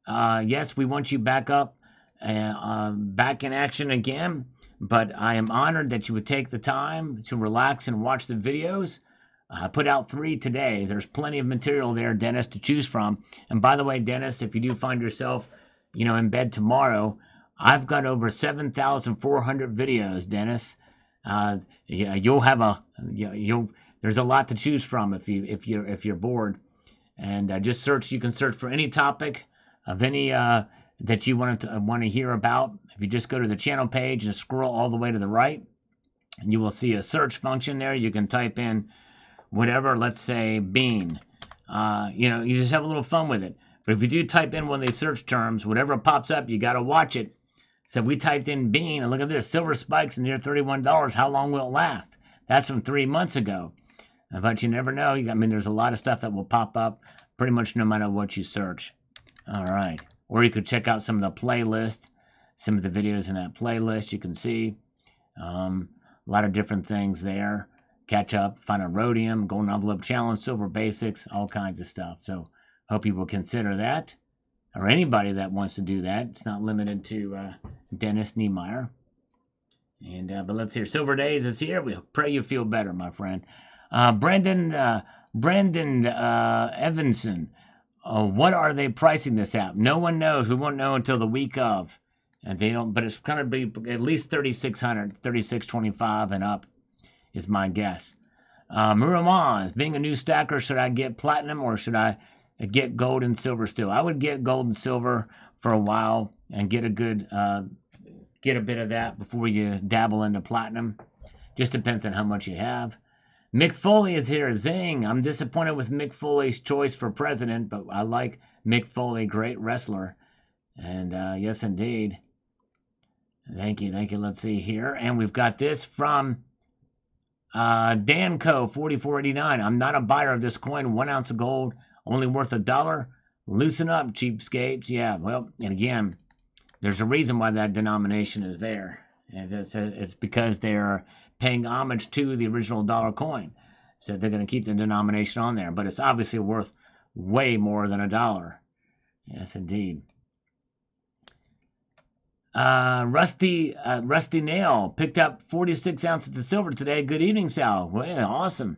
[SPEAKER 1] Yes, we want you back up, back in action again. But I am honored that you would take the time to relax and watch the videos. I put out 3 today. There's plenty of material there, Dennis, to choose from. And by the way, Dennis, if you do find yourself, in bed tomorrow, I've got over 7,400 videos, Dennis. You'll have there's a lot to choose from if you're bored. And just search. You can search for any topic of any that you want to hear about. If you just go to the channel page and scroll all the way to the right, and you will see a search function there. You can type in whatever. Let's say bean. You just have a little fun with it. But if you do type in one of these search terms, whatever pops up, you got to watch it. So we typed in bean, and look at this: silver spikes near $31. How long will it last? That's from 3 months ago. But you never know. There's a lot of stuff that will pop up pretty much no matter what you search. All right. Or you could check out some of the playlists, some of the videos in that playlist. You can see a lot of different things there. Catch up, find a rhodium, golden envelope challenge, silver basics, all kinds of stuff. So hope you will consider that, or anybody that wants to do that. It's not limited to Dennis Niemeyer. But let's hear. Silver Days is here. We pray you feel better, my friend. Brandon Evanson. What are they pricing this at? No one knows. We won't know until the week of. And they don't, but it's going to be at least 3,600, 3,625 and up is my guess. Muramaz, being a new stacker, should I get platinum or should I get gold and silver still? I would get gold and silver for a while and get a bit of that before you dabble into platinum. Just depends on how much you have. Mick Foley is here. Zing. I'm disappointed with Mick Foley's choice for president, but I like Mick Foley, great wrestler. And yes, indeed. Thank you. Let's see here. And we've got this from Danco 4489. I'm not a buyer of this coin. 1 ounce of gold, only worth $1. Loosen up, cheapskates. Yeah, well, and again, there's a reason why that denomination is there. And it's because they're paying homage to the original dollar coin. So they're going to keep the denomination on there. But it's obviously worth way more than $1. Yes, indeed. Rusty Nail picked up 46 ounces of silver today. Good evening, Sal. Well, awesome.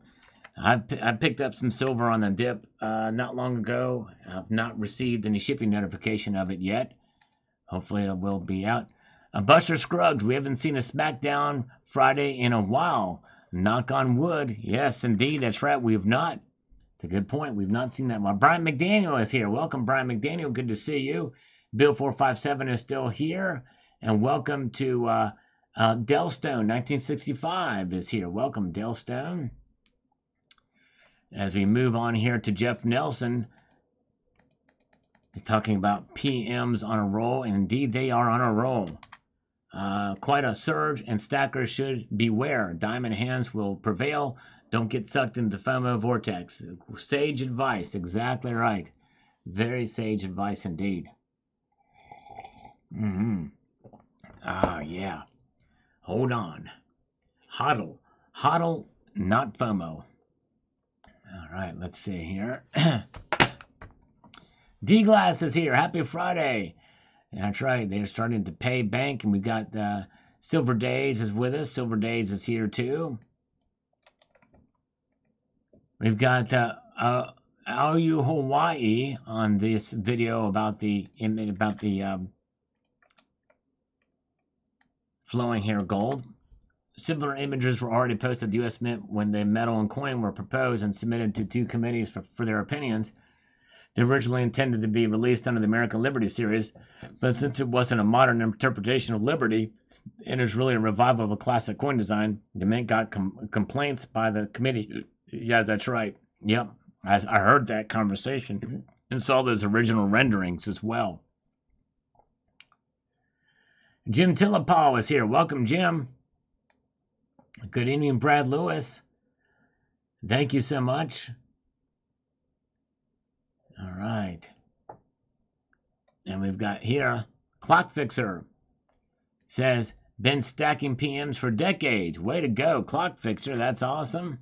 [SPEAKER 1] I picked up some silver on the dip not long ago. I've not received any shipping notification of it yet. Hopefully it will be out. Buster Scruggs, we haven't seen a SmackDown Friday in a while. Knock on wood. Yes, indeed, that's right. We have not. It's a good point. We've not seen that. Well, Brian McDaniel is here. Welcome, Brian McDaniel. Good to see you. Bill 457 is still here. And welcome to Delstone 1965 is here. Welcome, Delstone. As we move on here to Jeff Nelson, he's talking about PMs on a roll, and indeed they are on a roll. Quite a surge, and stackers should beware. Diamond hands will prevail. Don't get sucked into the FOMO vortex. Sage advice, exactly right. Very sage advice indeed. Yeah. Hold on. Hodl, not FOMO. All right, let's see here. D-Glass is here. Happy Friday. That's right. They're starting to pay bank, and we got Silver Days is with us. Silver Days is here too. We've got Alu Hawaii on this video about the flowing hair gold. Similar images were already posted at the U.S. Mint when the metal and coin were proposed and submitted to 2 committees for their opinions. They originally intended to be released under the American Liberty series, but since it wasn't a modern interpretation of Liberty, and is really a revival of a classic coin design, the Mint got complaints by the committee. Yeah, that's right. Yep, I heard that conversation and saw those original renderings as well. Jim Tillapau is here. Welcome, Jim. Good evening, Brad Lewis. Thank you so much. All right. And we've got here, Clock Fixer says, been stacking PMs for decades. Way to go, Clock Fixer. That's awesome.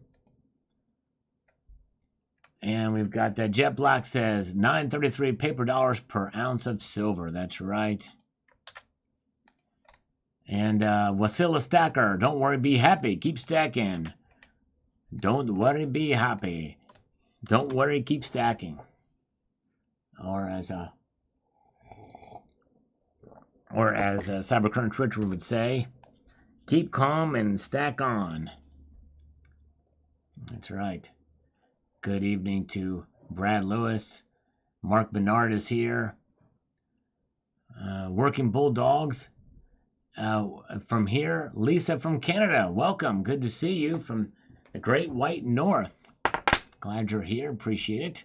[SPEAKER 1] And we've got that Jet Black says, 933 paper dollars per ounce of silver. That's right. And Wasilla Stacker, don't worry, be happy. Keep stacking. Don't worry, be happy. Don't worry, keep stacking. Or as Cybercurrent Twitter would say, Keep calm and stack on. That's right. Good evening to Brad Lewis. Mark Bernard is here. Working Bulldogs. From here, Lisa from Canada. Welcome. Good to see you from the Great White North. Glad you're here. Appreciate it.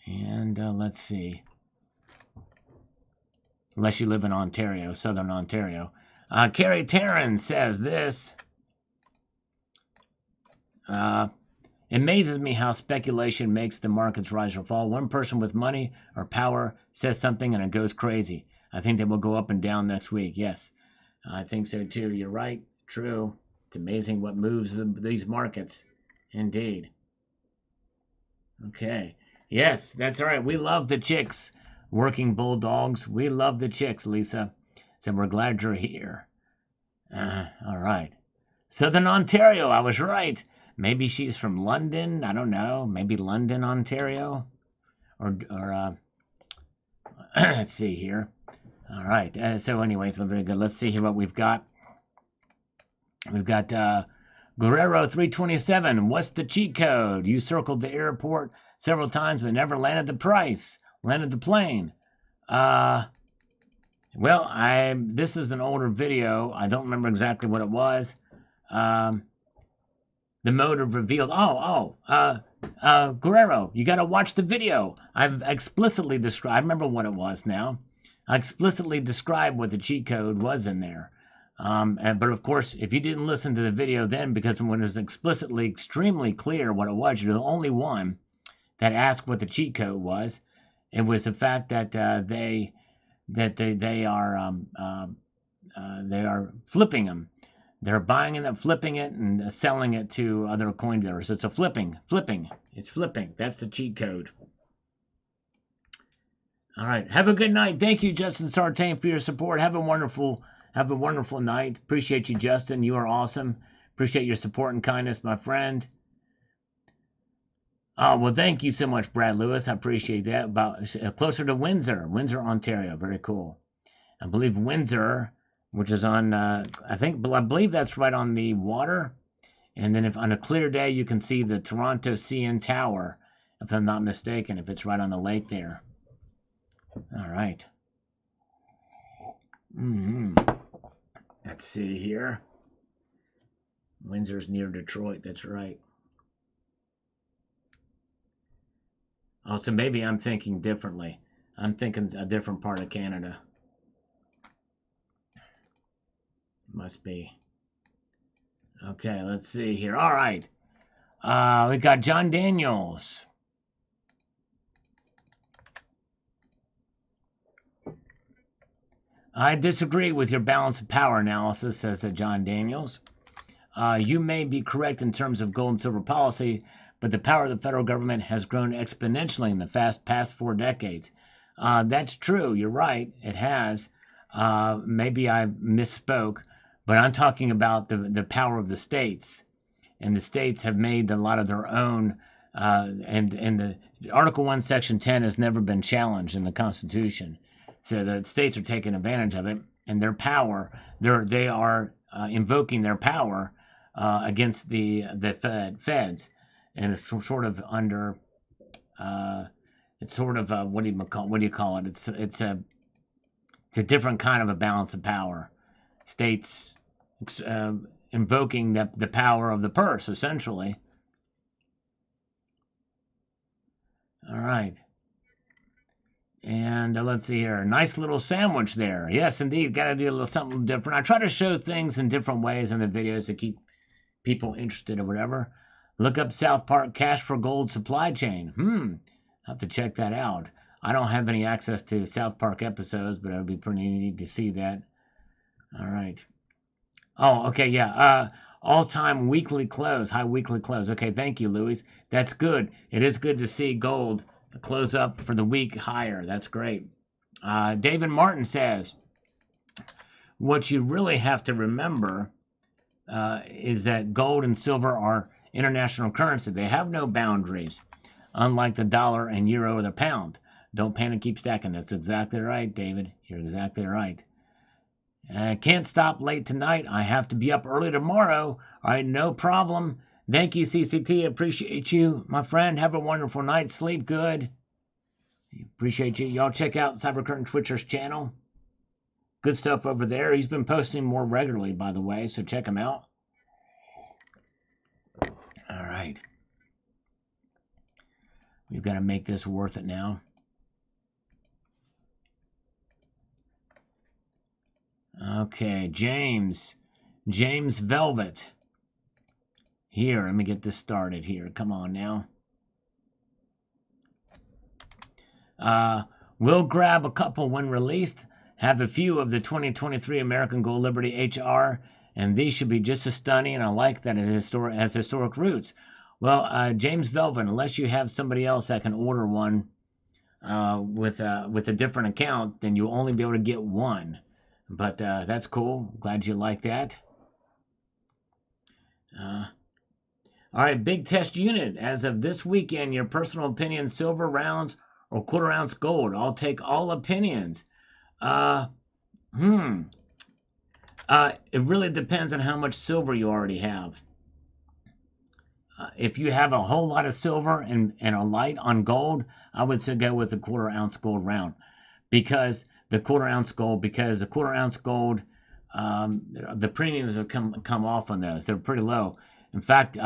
[SPEAKER 1] And let's see. Unless you live in Ontario, Southern Ontario. Carrie Tarrant says this. It amazes me how speculation makes the markets rise or fall. One person with money or power says something and it goes crazy. I think they will go up and down next week. Yes, I think so too. You're right. True. It's amazing what moves these markets. Indeed. Okay. Yes, that's all right. We love the chicks. Working Bulldogs. We love the chicks, Lisa. So we're glad you're here. All right. Southern Ontario. I was right. Maybe she's from London. I don't know. Maybe London, Ontario. Or let's see here. All right. So anyways, very good. Let's see here what we've got. We've got Guerrero 327. What's the cheat code? You circled the airport several times but never landed the plane. Well, this is an older video. I don't remember exactly what it was. The motive revealed. Guerrero, you got to watch the video. I've explicitly described. I remember what it was now. I explicitly described what the cheat code was in there. But of course, if you didn't listen to the video then, because when it was explicitly extremely clear what it was, you're the only one that asked what the cheat code was. It was the fact that they are flipping them. They're buying it and flipping it and selling it to other coin dealers. It's a flipping. It's flipping. That's the cheat code. All right. Have a good night. Thank you, Justin Sartain, for your support. Have a wonderful night. Appreciate you, Justin. You are awesome. Appreciate your support and kindness, my friend. Oh, well, thank you so much, Brad Lewis. I appreciate that. About closer to Windsor, Ontario. Very cool. I believe Windsor, which is on, I believe that's right on the water. And then if on a clear day, you can see the Toronto CN Tower, if I'm not mistaken, if it's right on the lake there. All right. Let's see here. Windsor's near Detroit. That's right. Oh, so maybe I'm thinking differently. I'm thinking a different part of Canada. Must be. Okay, let's see here. All right. We got John Daniels. I disagree with your balance of power analysis, says John Daniels. You may be correct in terms of gold and silver policy, but the power of the federal government has grown exponentially in the past 4 decades. That's true. You're right. It has. Maybe I misspoke, but I'm talking about the power of the states. And the states have made a lot of their own, and the Article 1, Section 10 has never been challenged in the Constitution. So the states are taking advantage of it, and their power, they are invoking their power against the feds. And it's sort of under, it's sort of what do you call it? It's a different kind of a balance of power. States invoking the power of the purse, essentially. All right. And let's see here. Nice little sandwich there. Yes, indeed. Got to do a little something different. I try to show things in different ways in the videos to keep people interested or whatever. Look up South Park Cash for Gold supply chain. I'll have to check that out. I don't have any access to South Park episodes, but it would be pretty neat to see that. All right. Oh, okay, yeah. All-time weekly close, high weekly close. Okay, thank you, Louis. That's good. It is good to see gold close up for the week higher. That's great. David Martin says, what you really have to remember is that gold and silver are international currency. They have no boundaries, unlike the dollar and euro or the pound. Don't panic, keep stacking. That's exactly right, David. You're exactly right. Can't stop late tonight. I have to be up early tomorrow. All right, no problem. Thank you, CCT. Appreciate you, my friend. Have a wonderful night. Sleep good. Appreciate you. Y'all check out Cybercurtain Twitcher's channel. Good stuff over there. He's been posting more regularly, by the way, so check him out. All right. We've got to make this worth it now. Okay, James Velvet. Here, let me get this started here. Come on now. We'll grab a couple when released. Have a few of the 2023 American Gold Liberty HR, and these should be just as stunning, and I like that it has historic roots. Well, James Velvet, unless you have somebody else that can order one with a different account, then you'll only be able to get one. But that's cool. Glad you like that. All right, big test unit. As of this weekend, your personal opinion, silver rounds or quarter ounce gold. I'll take all opinions. It really depends on how much silver you already have. If you have a whole lot of silver and a light on gold, I would say go with the quarter ounce gold round. Because the quarter ounce gold, the premiums have come off on those. They're pretty low. In fact,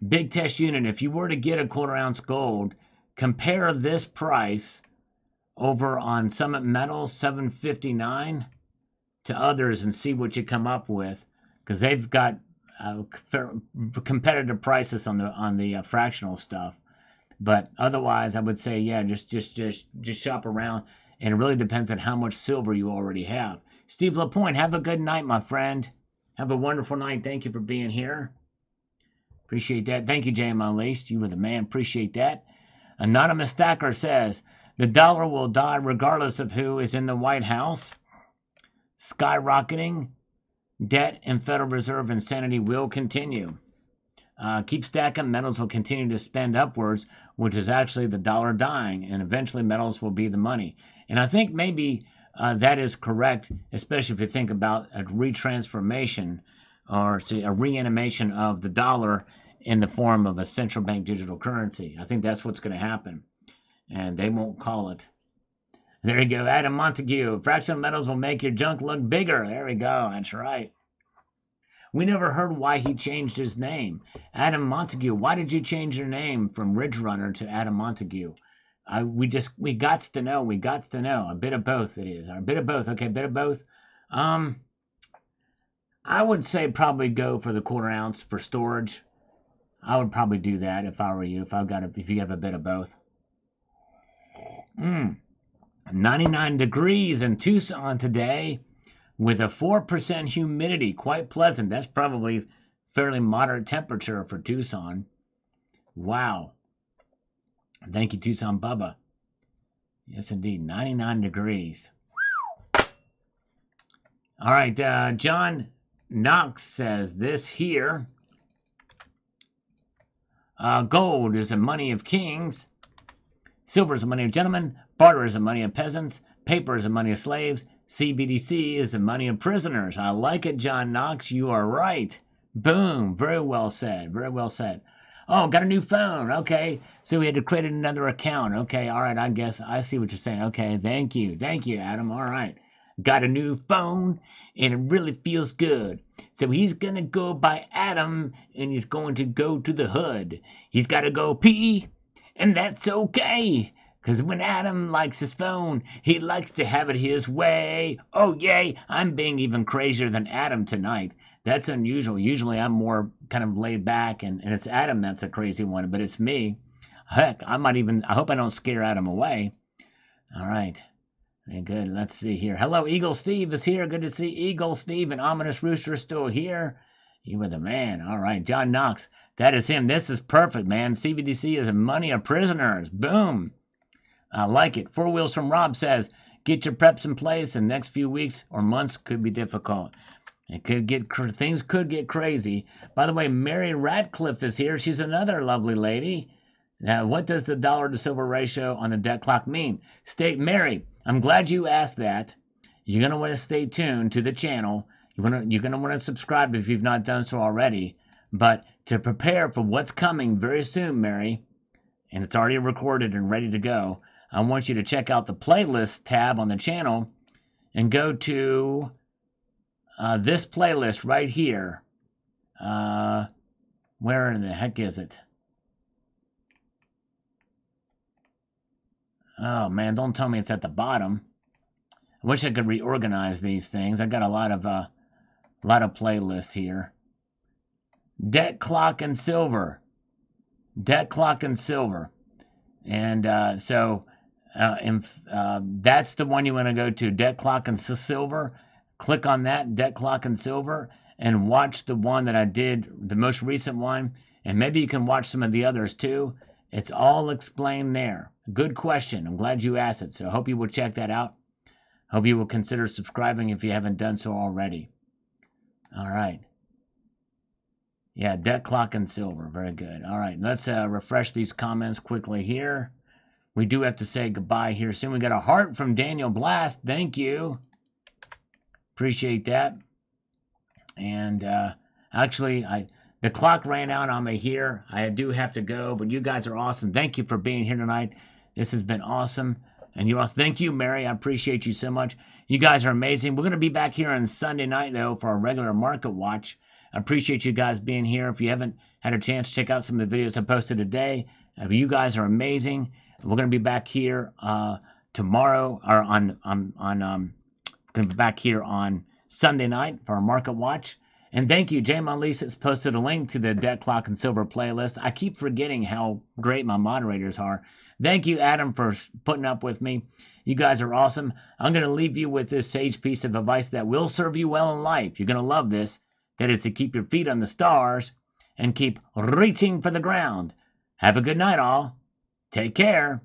[SPEAKER 1] big test unit, if you were to get a quarter ounce gold, compare this price over on Summit Metals 759 to others and see what you come up with, because they've got competitive prices on the fractional stuff. But otherwise, I would say, yeah, just shop around, and it really depends on how much silver you already have. Steve Lapointe, have a good night, my friend. Have a wonderful night. Thank you for being here. Appreciate that. Thank you, JM Unleashed. You were the man. Appreciate that. Anonymous Stacker says, the dollar will die regardless of who is in the White House. Skyrocketing debt and Federal Reserve insanity will continue. Keep stacking. Metals will continue to spend upwards, which is actually the dollar dying, and eventually metals will be the money. And I think maybe that is correct, especially if you think about a retransformation or a reanimation of the dollar in the form of a central bank digital currency. I think that's what's going to happen, and they won't call it. There you go, Adam Montague. Fractional metals will make your junk look bigger. There we go. That's right. We never heard why he changed his name. Adam Montague, why did you change your name from Ridge Runner to Adam Montague? We got to know. We got to know. A bit of both it is. A bit of both. Okay, a bit of both. I would say probably go for the quarter ounce for storage. I would probably do that if I were you, if you have a bit of both. 99 degrees in Tucson today with a 4% humidity. Quite pleasant. That's probably fairly moderate temperature for Tucson. Wow. Thank you, Tucson Bubba. Yes, indeed. 99 degrees. All right. John Knox says this here. Gold is the money of kings. Silver is the money of gentlemen. Barter is the money of peasants. Paper is the money of slaves. CBDC is the money of prisoners. I like it, John Knox. You are right. Boom. Very well said. Very well said. Oh, got a new phone. Okay. So we had to create another account. Okay. All right. I guess I see what you're saying. Okay. Thank you. Thank you, Adam. All right. Got a new phone, and it really feels good. So he's going to go by Adam, and he's going to go to the hood. He's got to go pee, and that's okay. Because when Adam likes his phone, he likes to have it his way. Oh, yay, I'm being even crazier than Adam tonight. That's unusual. Usually I'm more kind of laid back, and it's Adam that's a crazy one, but it's me. Heck, I hope I don't scare Adam away. All right. Very good. Let's see here. Hello, Eagle Steve is here. Good to see Eagle Steve and Ominous Rooster is still here. You were the man. All right, John Knox. That is him. This is perfect, man. CBDC is the money of prisoners. Boom. I like it. Four Wheels from Rob says, get your preps in place, and next few weeks or months could be difficult. Things could get crazy. By the way, Mary Radcliffe is here. She's another lovely lady. Now, what does the dollar to silver ratio on the debt clock mean? Mary, I'm glad you asked that. You're going to want to stay tuned to the channel. You're going to want to subscribe if you've not done so already. But to prepare for what's coming very soon, Mary, and it's already recorded and ready to go, I want you to check out the playlist tab on the channel and go to this playlist right here. Where in the heck is it? Oh man, don't tell me it's at the bottom. I wish I could reorganize these things. I got a lot of playlists here. Debt Clock and Silver. Debt Clock and Silver. And that's the one you want to go to, Debt Clock and Silver. Click on that, Debt Clock and Silver, and watch the one that I did, the most recent one. And maybe you can watch some of the others too. It's all explained there. Good question. I'm glad you asked it. So I hope you will check that out. Hope you will consider subscribing if you haven't done so already. All right. Yeah, Debt Clock and Silver. Very good. All right, let's refresh these comments quickly here. We do have to say goodbye here soon. We got a heart from Daniel Blast. Thank you. Appreciate that. And actually, the clock ran out on me here. I do have to go, but you guys are awesome. Thank you for being here tonight. This has been awesome. And you also, thank you, Mary. I appreciate you so much. You guys are amazing. We're going to be back here on Sunday night, though, for our regular market watch. I appreciate you guys being here. If you haven't had a chance, check out some of the videos I posted today. You guys are amazing. We're going to be back here tomorrow, or going to be back here on Sunday night for our market watch. And thank you, J. Lisa's posted a link to the Debt Clock and Silver playlist. I keep forgetting how great my moderators are. Thank you, Adam, for putting up with me. You guys are awesome. I'm going to leave you with this sage piece of advice that will serve you well in life. You're going to love this. That is to keep your feet on the stars and keep reaching for the ground. Have a good night, all. Take care.